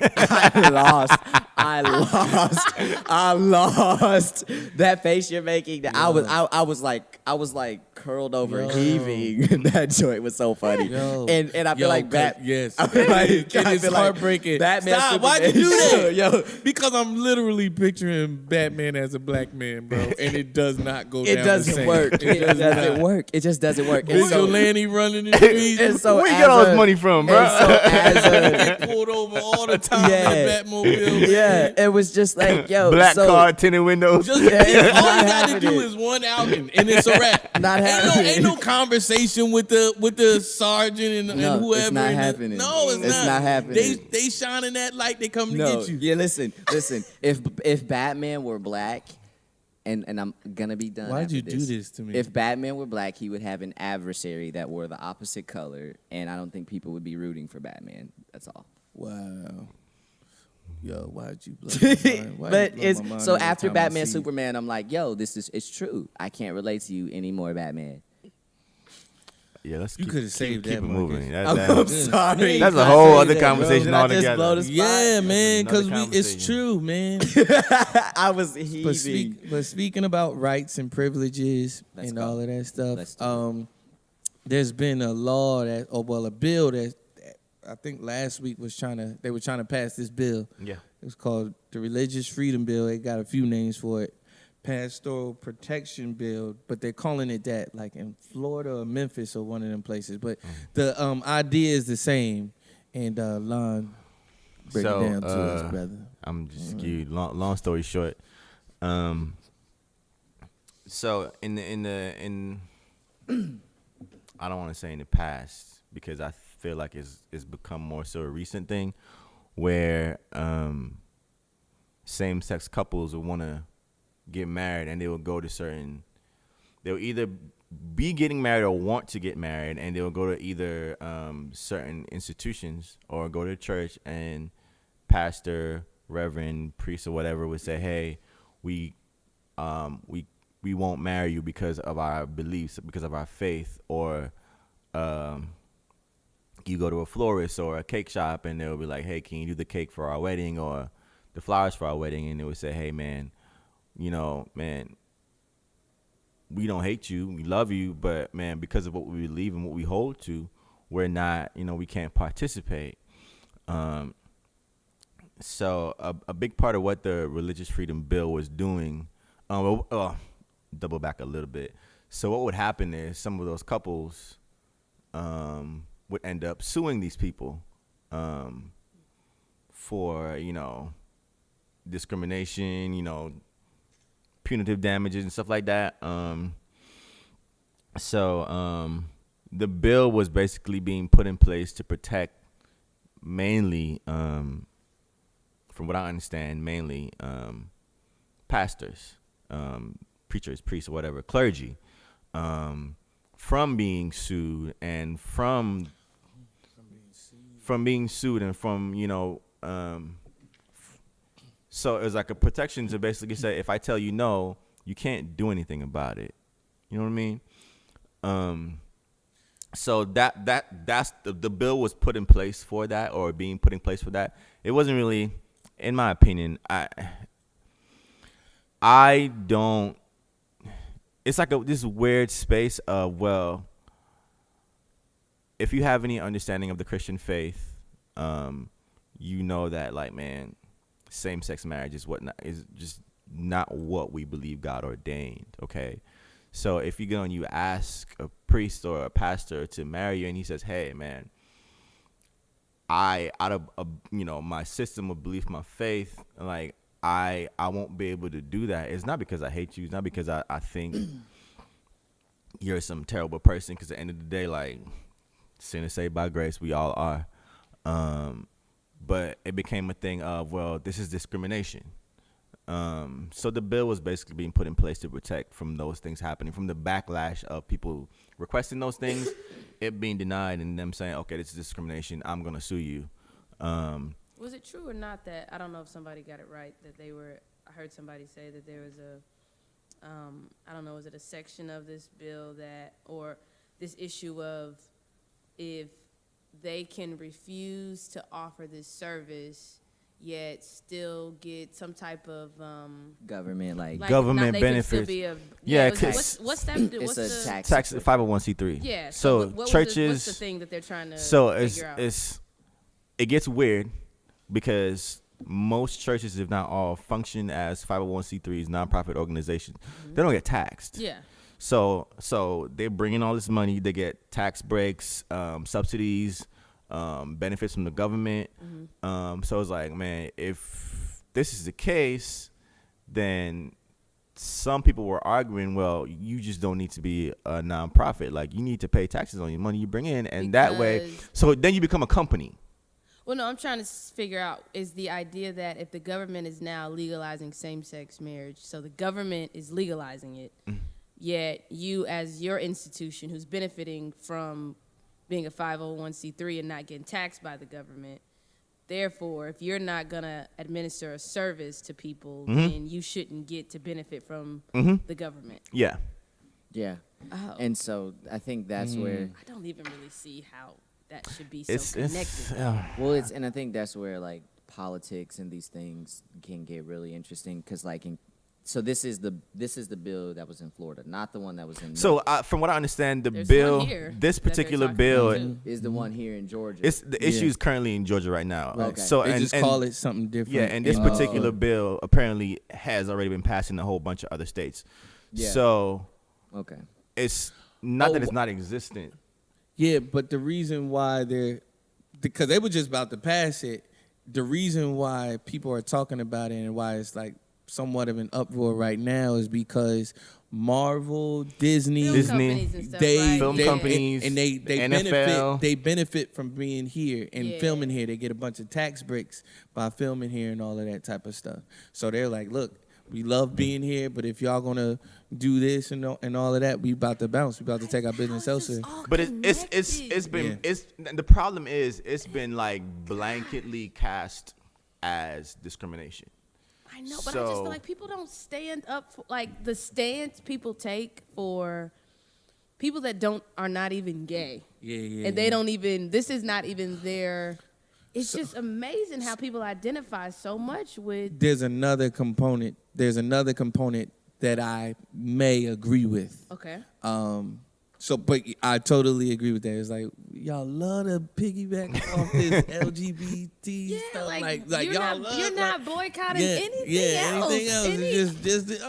I lost that face you're making. I was like curled over, Yo. heaving. That joint was so funny. Yo. And I feel like yes, I feel like it I is feel like heartbreaking. Batman, Stop! Why'd you do that? Yo, Because I'm literally picturing Batman as a black man, bro, and it does not go it down. doesn't the same. work. It does doesn't not. work. It just doesn't work. And so, Vigilante running in the streets. and so Where you as get all this a- money from, bro? and so as a- Get pulled over all the time Yeah. in Batmobile. yeah, it was just like, yo, Black so, car, tinted windows. Just Yeah, it's all not you got to do happening. is one outing, and it's a wrap. Not happening. Ain't no conversation with the sergeant and No, whoever. it's not and the- happening. No, It's not happening. They shining that light. They come to No, get you. yeah, listen. If Batman were black, and I'm gonna be done. Why'd after you do this to me? If Batman were black, he would have an adversary that wore the opposite color, and I don't think people would be rooting for Batman. That's all. Wow. Yo, why'd you blow my mind? Why'd But you blow it's my mind so every after time I Batman see you? Superman, I'm like, yo, it's true. I can't relate to you anymore, Batman. Yeah, let's You keep, coulda saved keep that, it moving. Marcus. That- sorry. That's a I whole say other that, bro. conversation Did I just altogether. blow the spot? Yeah, man, another because it's conversation. true, man. I was heaving. But speaking about rights and privileges Let's and go. all of that stuff, Let's do there's been a law a bill that I think last week they were trying to pass this bill. Yeah. It was called the Religious Freedom Bill. They got a few names for it. Pastoral Protection Bill, but they're calling it that, like in Florida or Memphis or one of them places. But the idea is the same. And Lon, break it down to us, brother. I'm just skewed. Long story short, so in I don't want to say in the past because I feel like it's become more so a recent thing where same-sex couples will want to get married and they will go to they'll either be getting married or want to get married, and they'll go to either certain institutions or go to church, and pastor, reverend, priest, or whatever would say, hey, we won't marry you because of our beliefs, because of our faith, or you go to a florist or a cake shop and they'll be like, hey, can you do the cake for our wedding or the flowers for our wedding? And they would say, hey, man, man, we don't hate you, we love you, but man, because of what we believe and what we hold to, we're not, we can't participate. So a big part of what the Religious Freedom Bill was doing, double back a little bit. So what would happen is some of those couples would end up suing these people for, discrimination, punitive damages and stuff like that. So the bill was basically being put in place to protect mainly, from what I understand, pastors, preachers, priests, or whatever, clergy, from being sued and from being sued and from, so it was like a protection to basically say, if I tell you no, you can't do anything about it. You know what I mean? So that's the bill was put in place for that, or being put in place for that. It wasn't really, in my opinion, I don't. It's like this weird space of, well, if you have any understanding of the Christian faith, you know that, like, man, same-sex marriage is just not what we believe God ordained. Okay, so if you go and you ask a priest or a pastor to marry you, and he says, "Hey, man, out of my system of belief, my faith, like I won't be able to do that." It's not because I hate you. It's not because I think you're some terrible person. Because at the end of the day, like, sin is saved by grace. We all are. But it became a thing of, well, this is discrimination. So the bill was basically being put in place to protect from those things happening, from the backlash of people requesting those things, it being denied, and them saying, okay, this is discrimination, I'm going to sue you. Was it true or not that, I don't know if somebody got it right, that I heard somebody say that there was I don't know, was it a section of this bill or this issue of, if they can refuse to offer this service yet still get some type of government government they benefits. Can still be what's that? It's a tax 501c3. Yeah. So churches. What's the thing that they're trying to figure out? It gets weird because most churches, if not all, function as 501c3s, nonprofit organizations. Mm-hmm. They don't get taxed. Yeah. So they bring in all this money. They get tax breaks, subsidies, benefits from the government. Mm-hmm. So it's like, man, if this is the case, then some people were arguing, well, you just don't need to be a nonprofit. Like, you need to pay taxes on your money you bring in, and that way, so then you become a company. Well, no, I'm trying to figure out, is the idea that if the government is now legalizing same-sex marriage, so the government is legalizing it, yet you as your institution who's benefiting from being a 501c3 and not getting taxed by the government, therefore, if you're not going to administer a service to people, then you shouldn't get to benefit from the government. Yeah. Yeah. Oh. And so I think that's where I don't even really see how that should be so connected. And I think that's where, like, politics and these things can get really interesting, because, like, so this is the bill that was in Florida, not the one that was in. So from what I understand, There's this particular bill is the one here in Georgia. The issue is currently in Georgia right now. Okay. So they just call it something different. Yeah, and this particular bill apparently has already been passed in a whole bunch of other states. Yeah. So okay, it's not that it's not existent. Yeah, but the reason why because they were just about to pass it, the reason why people are talking about it and why it's like somewhat of an uproar right now is because Marvel, Disney, film companies, and they NFL. benefit from being here and filming here. They get a bunch of tax breaks by filming here and all of that type of stuff. So they're like, look, we love being here, but if y'all gonna do this and all of that, we about to bounce. We about to take our business elsewhere. But it's been the problem is it's been like blanketly cast as discrimination. I know, but I just feel like people don't stand up for, like, the stance people take for people that are not even gay. Yeah. And they don't even, this is not even their, it's just amazing how people identify so much with. There's another component that I may agree with. Okay. But I totally agree with that. It's like, y'all love to piggyback off this LGBT stuff. Like you're y'all not, love. You're not boycotting anything else. Anything else. It's just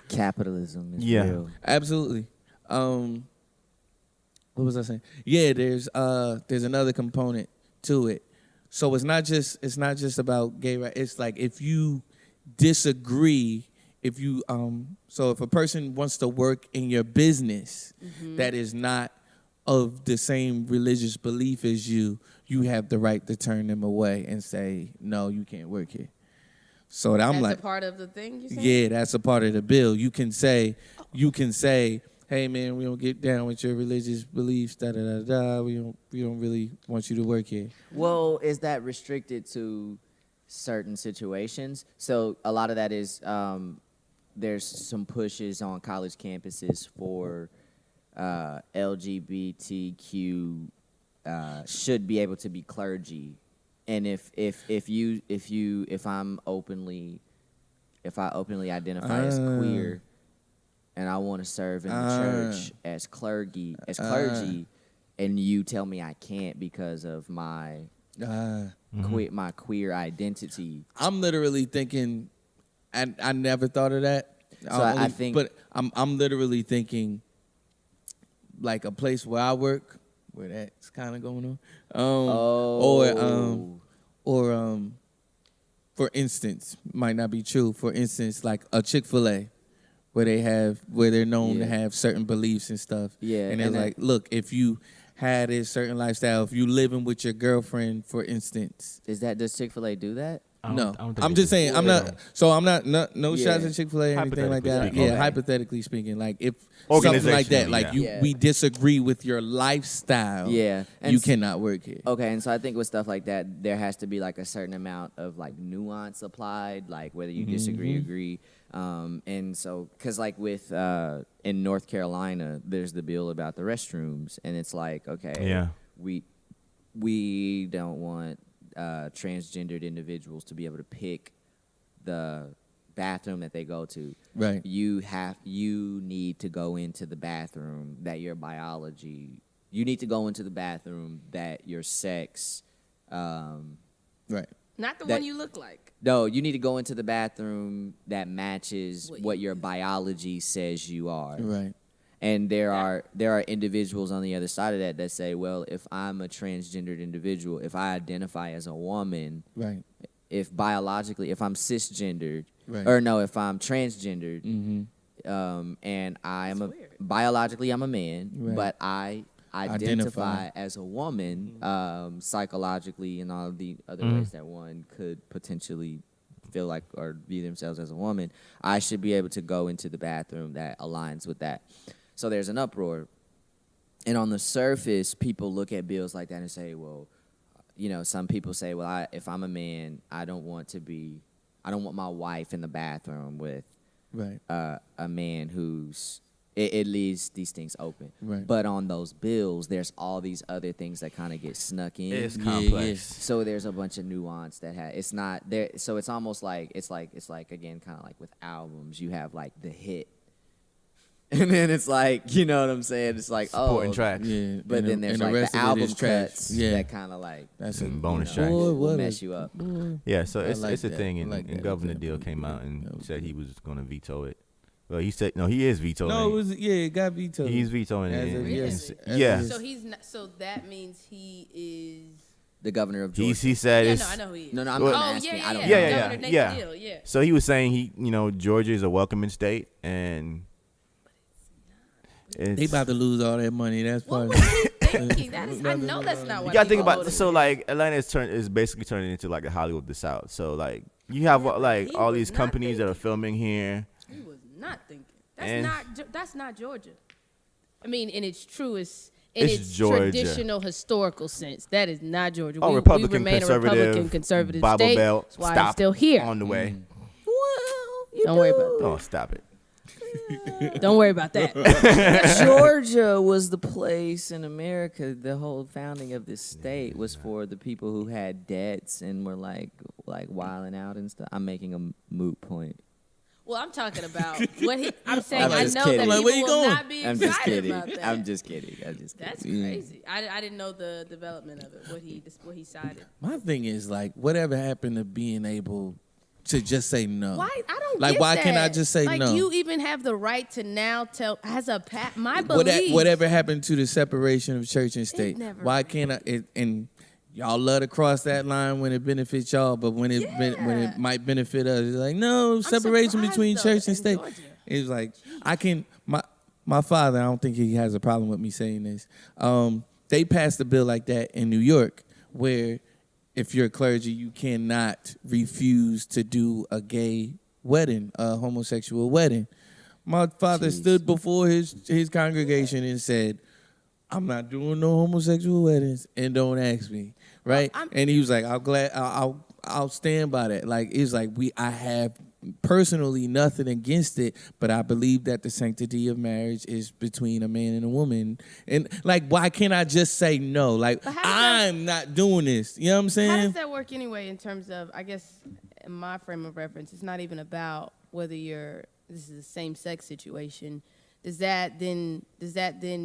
capitalism is real. Absolutely. What was I saying? Yeah, there's another component to it. So it's not just about gay rights. It's like, if you disagree, if a person wants to work in your business that is not of the same religious belief as you have the right to turn them away and say, no, you can't work here. So that's a part of the thing, you saying? Yeah, that's a part of the bill. You can say, hey man, we don't get down with your religious beliefs, We don't really want you to work here. Well, is that restricted to certain situations? So a lot of that is there's some pushes on college campuses for LGBTQ should be able to be clergy, and if I openly identify as queer, and I want to serve in the church as clergy, and you tell me I can't because of my my queer identity. I'm literally thinking, and I never thought of that. So I think, but I'm literally thinking, like a place where I work, where that's kind of going on. Or for instance, might not be true. For instance, like a Chick-fil-A, where they're known to have certain beliefs and stuff. Yeah, and they're like, look, if you had a certain lifestyle, if you living with your girlfriend, for instance. does Chick-fil-A do that? No, I don't think I'm they just do. saying. I'm not. So I'm not. No Yeah. shots at Chick-fil-A or anything like that. Hypothetically Yeah, speaking. hypothetically speaking, like if something like that, like Organizationally, we disagree with your lifestyle. Yeah. And you cannot work here. Okay, and so I think with stuff like that, there has to be like a certain amount of like nuance applied, like whether you disagree, agree. And so, because like with in North Carolina, there's the bill about the restrooms, and it's like, okay, we don't want transgendered individuals to be able to pick the bathroom that they go to. Right. You need to go into the bathroom that your biology. You need to go into the bathroom that your sex. Right. Not the That- one you look like. No, you need to go into the bathroom that matches what your biology says you are. Right. And there are individuals on the other side of that say, well, if I'm a transgendered individual, if I identify as a woman, Right. if I'm cisgendered, Right. or no, if I'm transgendered, Mm-hmm. and weird. biologically I'm a man, Right. but I identify as a woman, psychologically and all of the other ways that one could potentially feel like or view themselves as a woman, I should be able to go into the bathroom that aligns with that. So there's an uproar. And on the surface, people look at bills like that and say, well, some people say, well, if I'm a man, I don't want my wife in the bathroom with Right. a man who's, it leaves these things open. Right. But on those bills, there's all these other things that kind of get snuck in. It's Yeah, complex. So there's a bunch of nuance it's not there. So it's almost like it's like again, kind of like with albums, you have like the hit, and then it's like, you know what I'm saying? It's like Supporting tracks. Yeah. but and then the, there's and the like rest the of it album is trash. cuts Yeah. that kind of like That's And a bonus Boy, tracks. what will a- mess you up. Boy. Yeah, so I it's like a that. thing, I and, like and that Governor example. Deal came out That and was said good. he was going to veto it. Well, he said no. He is vetoing. No, it. it got vetoed. He's vetoing As it. of and- yes. and- As yeah. of So he's not. So that means he is. The governor of Georgia. He said Yeah, it's. no, I know who he is. No, I'm Well- not Oh asking. yeah, I don't Yeah, know. yeah, Governor Nate yeah. Deal, yeah. So he was saying Georgia is a welcoming state, and They about to lose all that money. That's What part was of it. he thinking? I know that's not you what. gotta think people about voted so for. like Atlanta is basically turning into like the Hollywood of the South. So like you have like he all was these not companies that are thinking. filming here. He was not thinking. And- That's not Georgia. I mean, in its truest, It's its Georgia. traditional historical sense, that is not Georgia. Oh, we Republican, remain a conservative, Republican conservative Bible state. Belt. That's why Stop it's still here. on the way. Don't worry about Oh, stop it. that. Don't worry about that. Georgia was the place in America. The whole founding of this state was for the people who had debts and were like wilding out and stuff. I'm making a moot point. Well, I'm talking about what he. I'm saying I'm I just know kidding. that Like, people where you will going? not be I'm excited just kidding. about that. I'm just kidding. That's crazy. I didn't know the development of it. What he cited. My thing is like, whatever happened to being able to just say no? Why I don't Like, get why that. can't I just say like, no? You even have the right to now tell as a my belief. Whatever happened to the separation of church and state? never Why can't I? And y'all love to cross that line when it benefits y'all, but when it when it might benefit us, it's like no separation surprised, between though, church and in state. Georgia. It's like I can my father. I don't think he has a problem with me saying this. They passed a bill like that in New York, where if you're clergy, you cannot refuse to do a gay wedding, a homosexual wedding. My father stood before his congregation and said, "I'm not doing no homosexual weddings, and don't ask me." Right? And he was like, "I'll stand by that." Like it's like I have personally nothing against it, but I believe that the sanctity of marriage is between a man and a woman. And like, why can't I just say no? Like, But how does that- I'm not doing this. You know what I'm How saying? does that work anyway? In terms of, I guess, in my frame of reference, it's not even about whether this is a same-sex situation. Does that then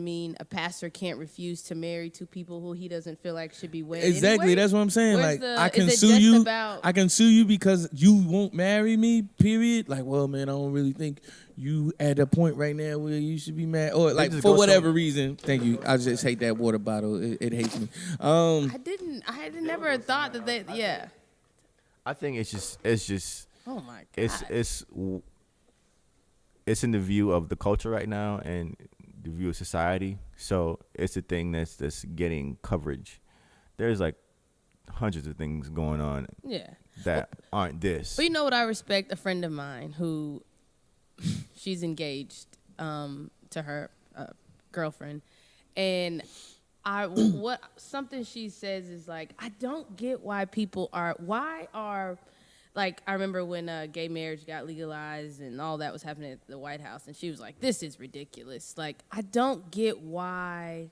mean a pastor can't refuse to marry two people who he doesn't feel like should be wed? Exactly. Anyway? That's what I'm saying. Where's Like, the- I can is it sue just you. about- I can sue you because you won't marry me. Period. Like, well, man, I don't really think you at a point right now where you should be mad, or like just for go whatever some- reason. Thank you. I just hate that water bottle. It hates me. I had never thought that they. Yeah. I think it's just Oh my God. it's in the view of the culture right now and the view of society. So it's a thing that's getting coverage. There's like hundreds of things going on Yeah. that aren't this. But you know what? I respect a friend of mine who she's engaged to her girlfriend, and what something she says is like, I don't get why like, I remember when gay marriage got legalized and all that was happening at the White House, and she was like, this is ridiculous. Like, I don't get why.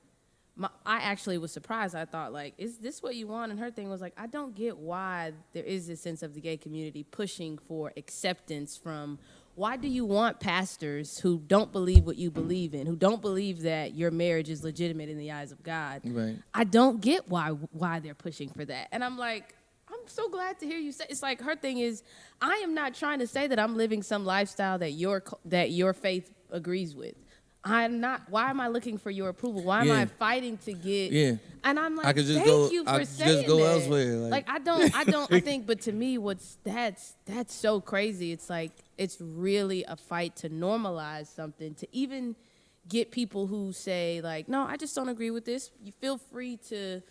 I actually was surprised. I thought, like, is this what you want? And her thing was like, I don't get why there is this sense of the gay community pushing for acceptance from. Why do you want pastors who don't believe what you believe in, who don't believe that your marriage is legitimate in the eyes of God? Right. I don't get why they're pushing for that. And I'm like, I'm so glad to hear you say. It's like, her thing is, I am not trying to say that I'm living some lifestyle that your faith agrees with. I'm not. Why am I looking for your approval? Why am I fighting to get? Yeah. And I'm like, I could just thank go- you for I could just saying go that. elsewhere, like- I don't. I think. But to me, that's so crazy. It's like, it's really a fight to normalize something, to even get people who say like, no, I just don't agree with this. You feel free to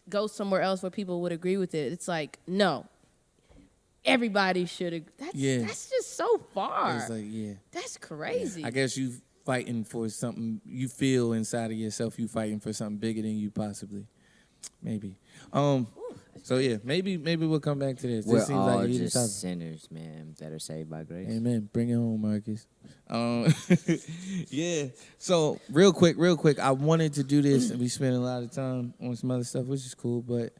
go somewhere else where people would agree with it. It's like, no, everybody should agree. That's just so far. It's like, yeah. That's crazy. I guess you fighting for something you feel inside of yourself. You fighting for something bigger than you possibly. Maybe. So yeah, maybe we'll come back to this. We're This seems all like a heated just topic. sinners, man, that are saved by grace. Amen. Bring it home, Marcus. Yeah. So real quick, I wanted to do this, and we spent a lot of time on some other stuff, which is cool. But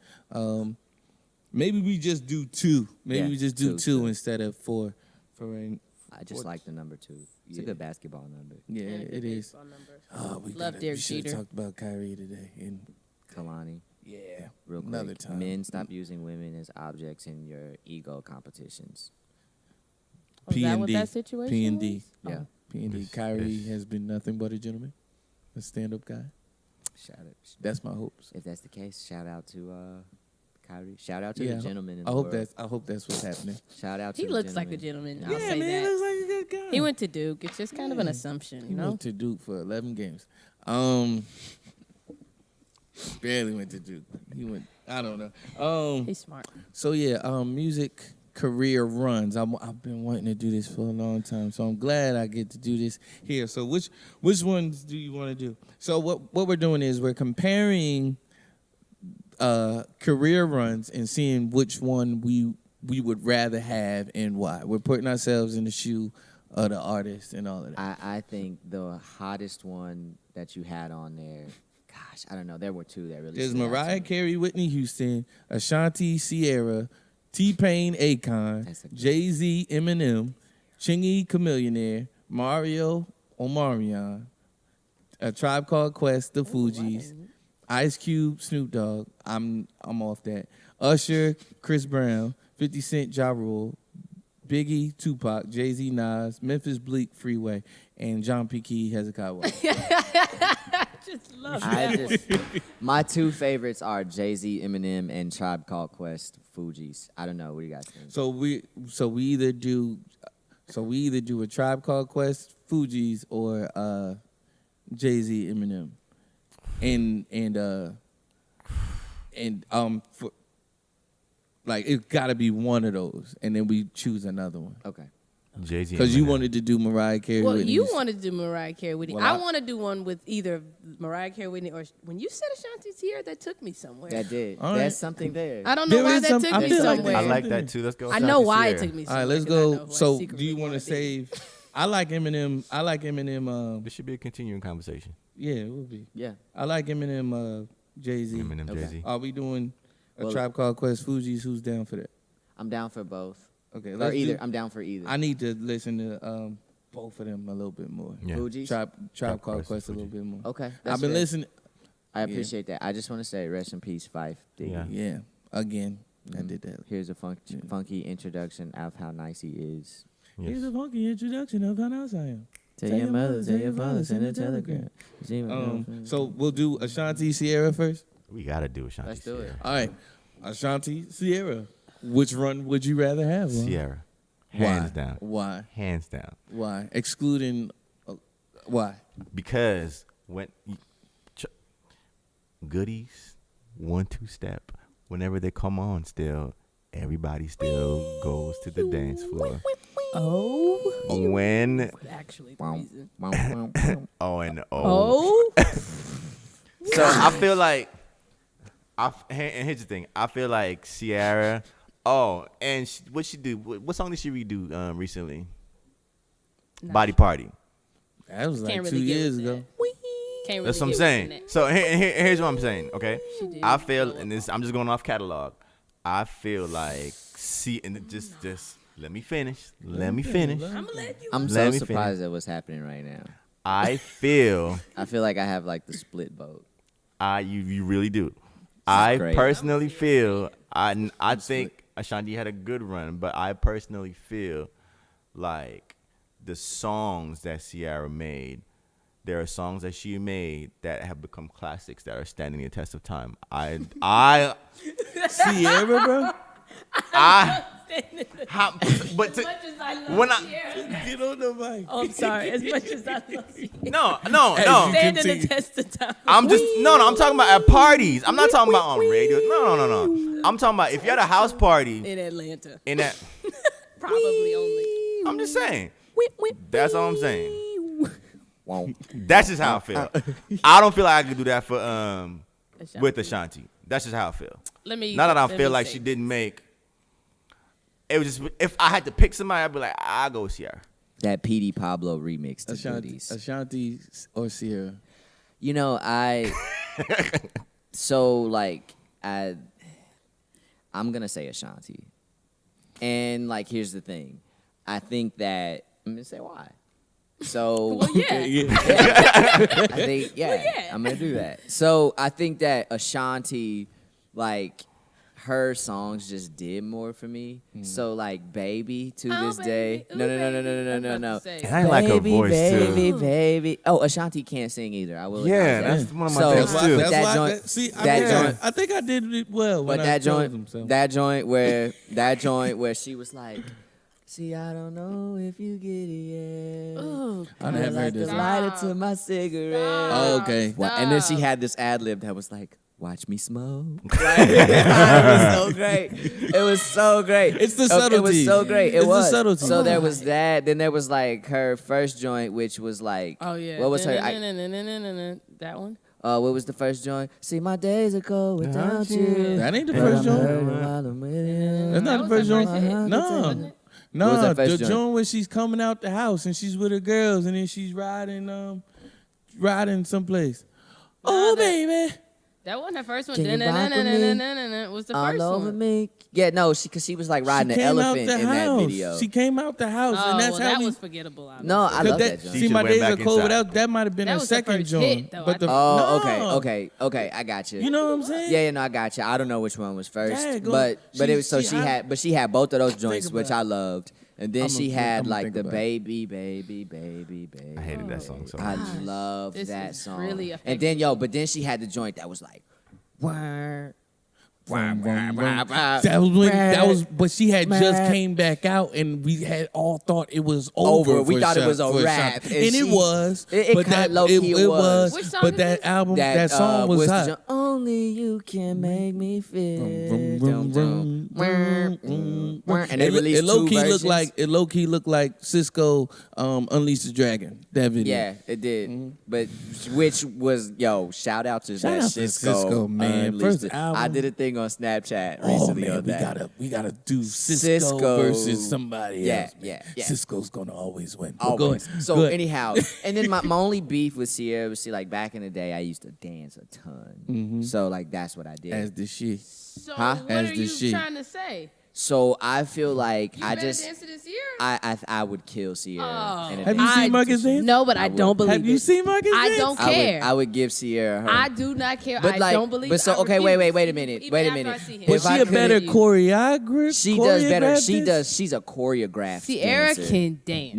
maybe we just do two. Maybe Yeah, we just do two. two instead of four. For right. I just like the number 2. It's a Yeah. good basketball number. Yeah, And a good it is. baseball number. Oh, Love Derek we should have Jeter. talked about Kyrie today. And Kalani, yeah, real quick. another time. Men, stop using women as objects in your ego competitions. Was P that and what D. that situation P and D. was? Yeah. P&D. It's- Kyrie it's- has been nothing but a gentleman, a stand-up guy. Shout out. That's my hopes. If that's the case, shout out to Kyrie. Shout out to Yeah, the gentleman in I the hope world. that's what's happening. Shout out to He the looks like a gentleman. gentleman. I'll say that. looks like a good guy. He went to Duke. It's just kind of an Yeah. assumption, He you know? went to Duke for 11 games. Barely went to Duke. He went. I don't know. He's smart. So yeah, music career runs. I've been wanting to do this for a long time, so I'm glad I get to do this here. So which ones do you want to do? So what we're doing is we're comparing career runs and seeing which one we would rather have and why. We're putting ourselves in the shoe of the artist and all of that. I think the hottest one that you had on there, gosh, I don't know. There were 2 that really There's stood out to Mariah me. Carey, Whitney Houston, Ashanti, Sierra, T-Pain, Akon, That's a good- Jay-Z, Eminem, Chingy, Chamillionaire, Mario, Omarion, A Tribe Called Quest, The Fugees, Ice Cube, Snoop Dogg. I'm off that. Usher, Chris Brown, 50 Cent, Ja Rule, Biggie, Tupac, Jay-Z, Nas, Memphis Bleak, Freeway, and John P. Key, Hezekiah Walker. Just love I that. just, my 2 favorites are Jay-Z, Eminem, and Tribe Called Quest, Fugees. I don't know. What do you guys think? So we either do a Tribe Called Quest, Fugees, or Jay-Z, Eminem, and for, like, it's got to be one of those, and then we choose another one. Okay. Jay-Z. Because you Eminem. wanted to do Mariah Carey. Well, Whitney you Houston. wanted to do Mariah Carey, Whitney. Well, I I- want to do one with either Mariah Carey, Whitney, or when you said Ashanti Sierra, that took me somewhere. That did. All There's right. something there. I don't know There why is that some- took I me feel like somewhere. I like that too. Let's go. I know Ashanti why Sierra. it took me All somewhere. right, let's 'cause I know go. who I So, do secretly you want to wanna be. save? I like Eminem. I like Eminem. This should be a continuing conversation. Yeah, it will be. Yeah. I like Eminem. Jay Z. Eminem, Okay. Jay-Z. Are we doing a Well- Tribe Called Quest? Fugees? Who's down for that? I'm down for both. Okay, Or let's either. do- I'm down for either. I need to listen to both of them a little bit more. Yeah. Fugees? Tribe Called Quest, Quest a little Fugees. bit more. Okay. I've that's been fair. listening. I appreciate that. I just want to say rest in peace, Fife. Diggy. Yeah. Yeah, again, I did that. Here's a funky introduction of how nice he is. Here's Yes. a funky introduction of how nice I am. Tell your mother, tell your father, send a telegram. So we'll do Ashanti Sierra first. We gotta do Ashanti Let's do it. Sierra. All right, Ashanti Sierra. Which run would you rather have? Ron? Sierra. Why? Hands down. Why? Hands down. Why? Excluding. Why? Because when goodies, 1-2 step, whenever they come on, still everybody still goes to the dance floor. Oh, When actually, the Wow. reason. Wow, wow, wow. oh and Oh, So I feel like, and here's the thing. I feel like Ciara. Oh, and what she do? What song did she redo recently? Body Party. That was like Can't 2 really get years with ago. that. Can't really That's what I'm get saying. with that. So here's what I'm saying. Okay, She did. I feel, and this I'm just going off catalog. I feel like and it just let me finish. Let me finish. I'm gonna let you. I'm Let so me surprised at what's happening right now. I feel I feel like I have like the split vote. you really do. I great. personally feel I think Ashanti had a good run, but I personally feel like the songs that Ciara made, there are songs that she made that have become classics that are standing the test of time. Sierra, bro. But As much as I love when I- Sierra. Get on the mic. Oh, I'm sorry. As much as I love Sierra. no. Standing the continue. test of time. I'm just no. I'm talking about at parties. I'm not talking about on radio. No. I'm talking about if you're at a house party in Atlanta. in that. Probably only. I'm just saying. That's all I'm saying. Wow. That's just how I feel. I don't feel like I could do that for with Ashanti. That's just how I feel. Let me. Not that I let feel me like say she didn't make. It was just if I had to pick somebody, I'd be like, I'll go with Ciara. That PD Pablo remix to Ashanti, Goodies. Ashanti or Sierra. You know, so like I'm gonna say Ashanti. And like here's the thing. I think that I'm gonna say why. So Well, yeah. I think yeah. I'm gonna do that. So I think that Ashanti, like her songs just did more for me. So like Baby to Oh, this day. baby. No. Ooh, baby. I was about No. to say. And I like her Baby, voice baby, too. baby. Oh, Ashanti can't sing either. I will. Yeah, acknowledge that's one of my So- things That's why. too. That's That why. joint- See, that joint- I think I did it well. But when that I chose joint, him, so. that joint where she was like, "See, I don't know if you get it yet. Ooh, I never heard this. The lighter to my cigarette." Oh, okay. And then she had this ad lib that was like, "Watch me smoke." Like, it was so great. It was so great. It's the It was subtlety. so great. It It's the was. subtlety. So there was that. Then there was like her first joint, which was like, Oh yeah. what was her? That one. What was the first joint? See, my days are cold without you. That ain't the And first I'm joint. hurting while I'm with you. That's not That the was first her joint. first hit, No, wasn't it? no. What was that The first joint? joint where she's coming out the house and she's with her girls and then she's riding someplace. Oh that- baby. That wasn't her first one. Can you rock with me? Was the All first over one. me. Yeah, no, because she was like riding She an came out elephant the in that house. video. She came out the house Oh, and that's well, how that we. was forgettable. Obviously. No, I Cause love that, that joint. see, She my went days back are cold. inside. That might have been That a was the second first joint. hit, though, I But the, think. Oh, no. okay, I got you. You know what I'm saying? Yeah, no, I got you. I don't know which one was first, Yeah, go- but it was so she- she I- had, she had both of those joints, about which it. I loved, and then I'ma she think- had I'ma like think the about it. baby, baby, baby, baby. I hated that song so I much. love This that is song. really and then but then she had the joint that was like, wah, But she had just came back out, and we had all thought it was over. We for thought it Sha- was a for wrap, Sha- and and she- it was. it but kinda that low-key it was. Which song But is that this? album, that song was the hot. joint, Only you can make me feel. Vroom, vroom, vroom, vroom, vroom, And And they released it low two key versions. looked like Cisco Unleashed the Dragon. That video. Yeah, it did. But which was shout out to Shout that out to Cisco, Cisco, man. Unleashed First It. album. I did a thing on Snapchat Oh recently man, on that. we gotta do Cisco versus somebody else. Man. Yeah. Cisco's gonna always win. But go Always. ahead. So Go ahead. anyhow, and then my only beef with Sierra was like back in the day I used to dance a ton. So like that's what I did. as the shit. So Huh? what As are the you shit. trying to say? So I feel like You I better just dance to this year? I would kill Sierra. Oh. in a Have you dance seen Marcus competition. dance? No, but I, I would. don't believe Have you it. seen Marcus I dance? don't care. I would give Sierra her. I do not care. But I like- don't believe. but so- I okay, refuse. wait a minute, Even wait a after minute. I see him. Was If I she a could- better choreographer? She does better. choreographed She this? does. She's a choreographed Sierra dancer. can dance.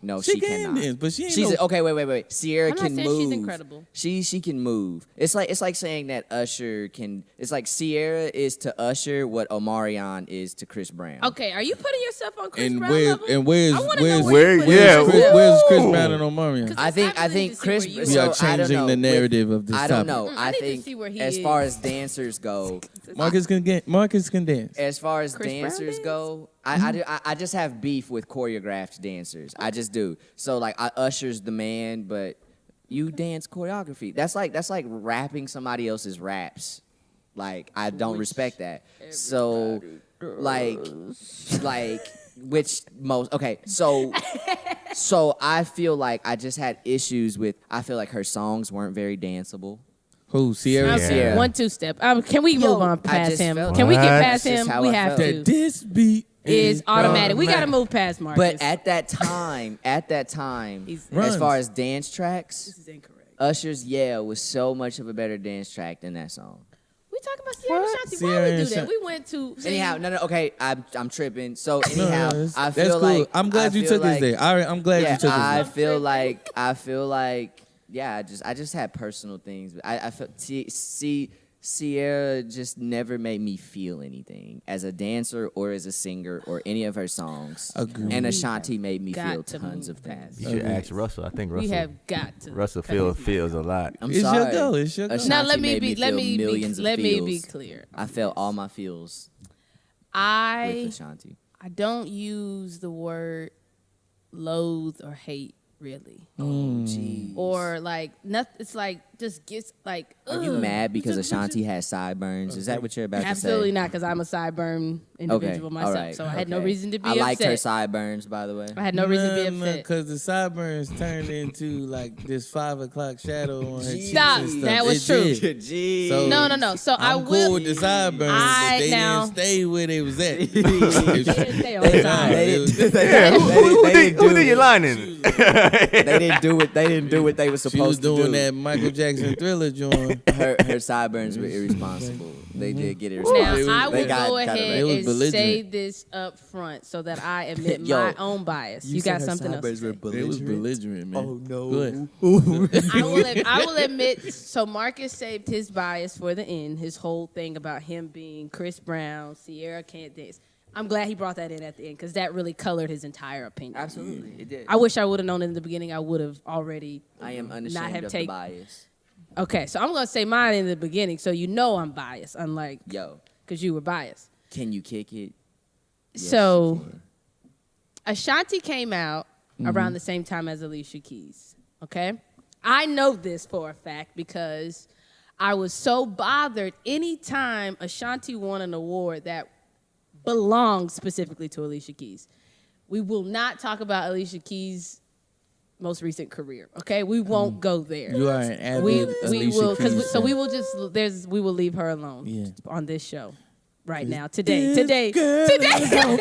No, She she can cannot. dance, but she ain't She's no- okay. Wait. Sierra I'm not can saying move. she's incredible. She can move. It's like saying that Usher can. It's like Sierra is to Usher what Omarion is to Chris Brown. Okay, are you putting yourself on Chris And Brown where's level? and where's I wanna where's know where you put yourself. where's Chris Brown and Omarion? 'Cause I I think believe to see Chris. where you We so are I don't changing know. the narrative of this I don't topic. know. I I need to think see where he as far is. as dancers go, Marcus can dance. as far as Chris Brown dancers dance? go, I just have beef with choreographed dancers. I just do. So like Usher's the man, but you dance choreography. That's like rapping somebody else's raps. Like I don't respect that. So like which most okay. So I feel like I just had issues with. I feel like her songs weren't very danceable. Who Sierra? Okay, Yeah. 1-2 step. Can we Yo, move on I past just him? felt Can we get What? past That's him? just how We I have felt. to. That this beat Is automatic. We got to automatic. move past Marcus. But at that time, He's- as Runs. far as dance tracks, this is incorrect. Usher's "Yeah" was so much of a better dance track than that song. We talking about Sierra and Shanti. Sierra Why we and do that? Shan- We went to see, Anyhow, no, okay, I'm tripping. So No, anyhow, that's I that's feel cool. like I'm glad I you feel took like, this day. I'm glad Yeah, you took I this day. feel like yeah, I just had personal things. I felt Sierra just never made me feel anything as a dancer or as a singer or any of her songs. Agreed. And Ashanti made me got feel to tons move of things. You should ask Russell. I think we Russell have got to. Russell cut feels a lot. I'm It's your sorry. go. It's your go. Ashanti Now let me made be. Let feel me be. millions of Let me be feels. clear. I felt all my feels with I Ashanti. don't use the word loathe or hate really, Jeez. or like nothing. It's like just gets like. Are you ugh. mad because Just- Ashanti has sideburns? Is that what you're about Absolutely to say? not, because I'm a sideburn individual Okay, myself. all right, So I had no okay. reason to be I upset. liked her sideburns, by the way. I had no reason to be upset. Because the sideburns turned into like this 5 o'clock shadow on her cheeks Stop. and stuff. That was It true. did. Jeez. So No. So I I'm will. cool with the sideburns, I but they now- didn't stay where they was at. Didn't stay on the side. Yeah, who did you lining? They didn't do it. They didn't do what they were She was supposed to doing do. that Michael Jackson Thriller joint. Her sideburns were irresponsible. They did get Now irresponsible. I They will got go kinda ahead It was and belligerent. say this up front so that I admit Yo, my own bias. You got something else? to say. It was belligerent, man. Oh no. Good. I will admit. So Marcus saved his bias for the end. His whole thing about him being Chris Brown, Sierra can't dance. I'm glad he brought that in at the end because that really colored his entire opinion. Absolutely, it did. I wish I would have known in the beginning. I would have already. I am not unashamed have of take- the bias. Okay, so I'm gonna say mine in the beginning, so you know I'm biased, unlike Yo, because you were biased. can you kick it? Yes, So- you can. Ashanti came out around the same time as Alicia Keys. Okay, I know this for a fact because I was so bothered anytime Ashanti won an award that belonged specifically to Alicia Keys. We will not talk about Alicia Keys' most recent career. Okay, we won't go there. You are an avid we Alicia will Keys so fan. we will just we will leave her alone Yeah. on this show right now today. Girl Today. is on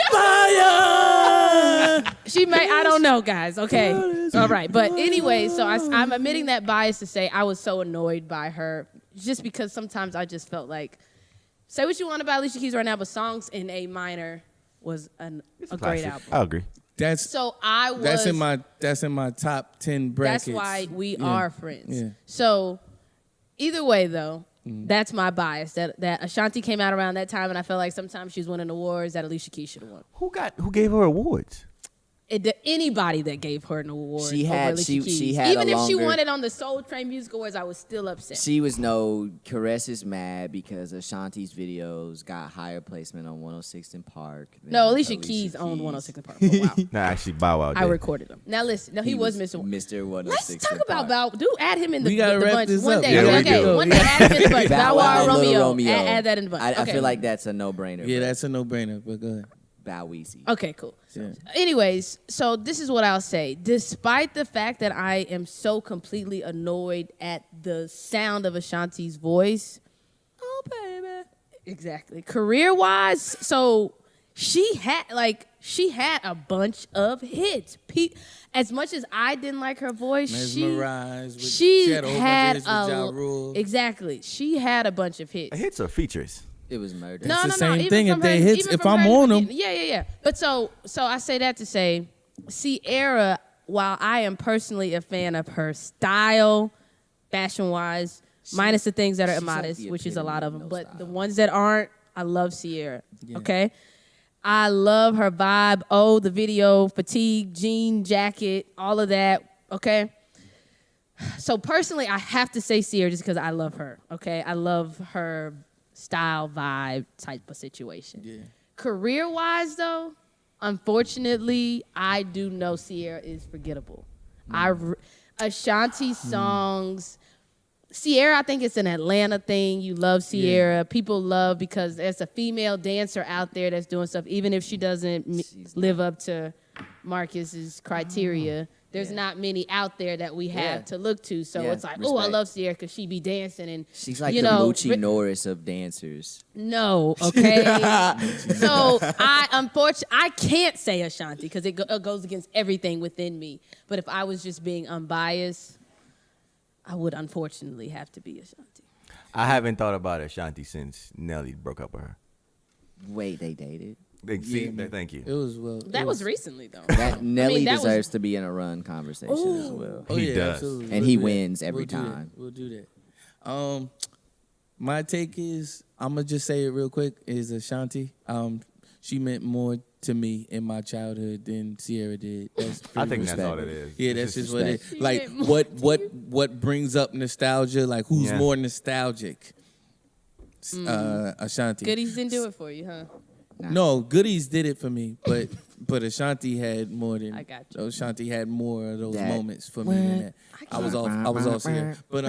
fire. She may, I don't know, guys. Okay. All right. But anyway, so I'm admitting that bias to say I was so annoyed by her just because sometimes I just felt like, say what you want about Alicia Keys right now, but Songs in A minor was a great album. I agree. That's So I was. that's in my top 10 brackets. That's why we Yeah. are friends. Yeah. So either way, though, that's my bias. That Ashanti came out around that time, and I felt like sometimes she was winning awards that Alicia Keys should have won. Who gave her awards? anybody that gave her an award. She over had- Alicia she- Keys. she had even a if she longer- won it on the Soul Train Music Awards, I was still upset. She was no Caress is mad because Ashanti's videos got higher placement on 106 in Park. than No, Alicia Keys owned 106 in Park for a while. No, actually, Bow Wow did. I recorded him. Now listen, no, he was Mr. Mr. 106. Let's talk in about Park. Bow. Do add him in the, We gotta the wrap bunch this one up. day. Yeah, we okay, do. one day add him in the bunch. Bow Wow, and Romeo. Add that in the bunch. I Okay. feel like that's a no-brainer. Yeah, but that's a no-brainer. But go ahead. Bow Weezy. Okay, cool. Yeah. Anyways, so this is what I'll say. Despite the fact that I am so completely annoyed at the sound of Ashanti's voice, oh baby, exactly. Career-wise, so she had a bunch of hits. As much as I didn't like her voice, Mesmerized. she had a whole had bunch of hits with Ja Rule. exactly. She had a bunch of hits. Hits or features? It was murder. No, the no, same no. Even thing from if they her- hits- even if from I'm her on 'em. Yeah. But so I say that to say, Ciara, while I am personally a fan of her style, fashion-wise, minus the things that are she's like immodest, the which is a lot of them, epitome but of no the style. ones that aren't, I love Ciara. Yeah. Okay. I love her vibe. Oh, the video, fatigue, jean jacket, all of that. Okay. So personally, I have to say Ciara just because I love her. Okay, I love her style, vibe type of situation. Yeah. Career-wise, though, unfortunately, I do know Ciara is forgettable. Ashanti songs. Ciara, I think it's an Atlanta thing. You love Ciara. People love because there's a female dancer out there that's doing stuff, even if she doesn't live up to Marcus's criteria. There's not many out there that we have Yeah. to look to. So Yeah, it's like, oh, I respect. love Ciara because she be dancing and She's like you the know, Moochie Norris of dancers. No, okay. So I can't say Ashanti because it goes against everything within me. But if I was just being unbiased, I would unfortunately have to be Ashanti. I haven't thought about Ashanti since Nelly broke up with her. Wait, they dated? See, man. thank you. It was well. That was recently though. That Nelly that was- deserves to be in a run conversation as well. Oh, He yeah, does. absolutely. And We'll he do that. wins every We'll do that. time. We'll do that. My take is, I'm gonna just say it real quick, is Ashanti. She meant more to me in my childhood than Ciara did. That's I pretty think much- that's all it is. Yeah, It's that's just just what it respect. is. Like She meant what brings up nostalgia? Like who's Yeah. more nostalgic? Ashanti. Goodies didn't do it for you, huh? No, Goodies did it for me, but Ashanti had more than I got you. Ashanti had more of those That- moments for me than that. I I was off here. But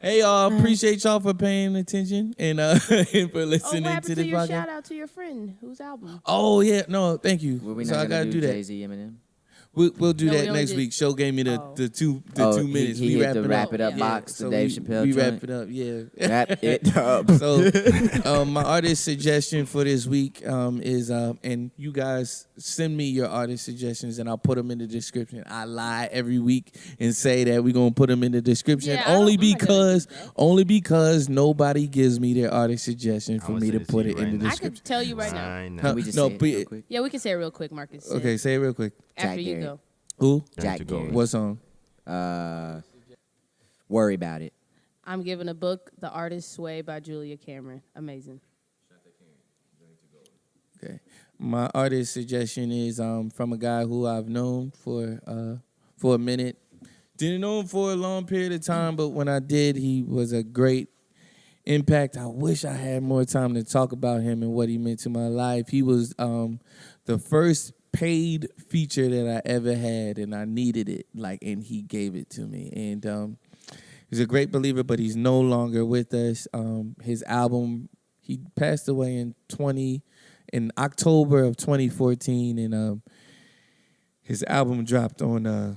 hey y'all, appreciate y'all for paying attention and and for Oh, what listening happened to to the your podcast. shout out to your friend whose album? Oh yeah, no, thank you. Were we So not I gotta gonna do that. Jay-Z Eminem? We'll do No, we that only next did- week. Show gave me the Oh. the 2 Oh, minutes. he we hit the wrap it up Yeah. box, the So Dave we Chappelle we joint. wrap it up. Yeah. Wrap it up. So my artist suggestion for this week is and you guys send me your artist suggestions and I'll put them in the description. I lie every week and say that we're gonna put them in the description Yeah, I'm only not gonna do because nobody gives me their artist suggestion for I'ma me to send it to put you it right in the now. I could description. tell you right now. I know. Huh? Can we just No, say it but- real quick? Yeah, we can say it real quick, Marcus. Okay, say it real quick. After Jack you Garrett. go. Who? Jack to go. Garrett. What song? Worry about it. I'm giving a book, The Artist's Sway by Julia Cameron. Amazing. Okay. My artist suggestion is from a guy who I've known for a minute. Didn't know him for a long period of time, but when I did, he was a great impact. I wish I had more time to talk about him and what he meant to my life. He was the first paid feature that I ever had, and I needed it, and he gave it to me. And he's a great believer, but he's no longer with us. His album, he passed away in October of 2014, and his album dropped on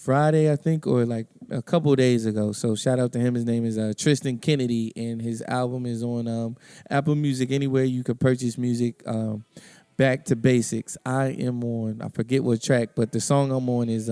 Friday, I think, or like a couple of days ago. So shout out to him. His name is Tristan Kennedy, and his album is on Apple Music, anywhere you could purchase music. Back to Basics. I forget what track, but the song I'm on is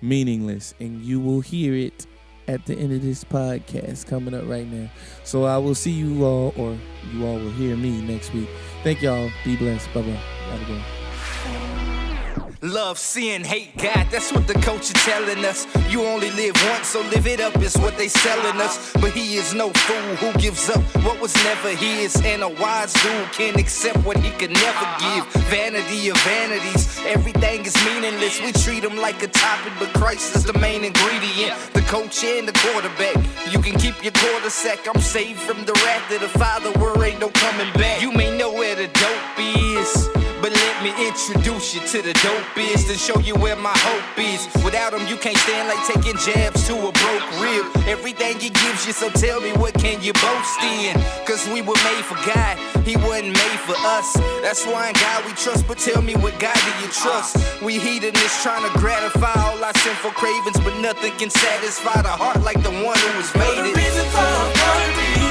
Meaningless, and you will hear it at the end of this podcast coming up right now. So I will see you all, or you all will hear me next week. Thank y'all. Be blessed. Bye-bye. Have a good one. Love, sin, hate God, that's what the coach is telling us. You only live once, so live it up is what they selling us. But he is no fool who gives up what was never his. And a wise dude can't accept what he could never give. Vanity of vanities, everything is meaningless. We treat him like a topping, but Christ is the main ingredient. The coach and the quarterback, you can keep your quarter sack. I'm saved from the wrath of the Father, where ain't no coming back. You may know where the dope is, but let me introduce you to the dope is, to show you where my hope is. Without him, you can't stand like taking jabs to a broke rib. Everything he gives you, so tell me what can you boast in? Cause we were made for God, he wasn't made for us. That's why in God we trust, but tell me what God do you trust? We hedonists trying to gratify all our sinful cravings, but nothing can satisfy the heart like the one who was made it. The reason for our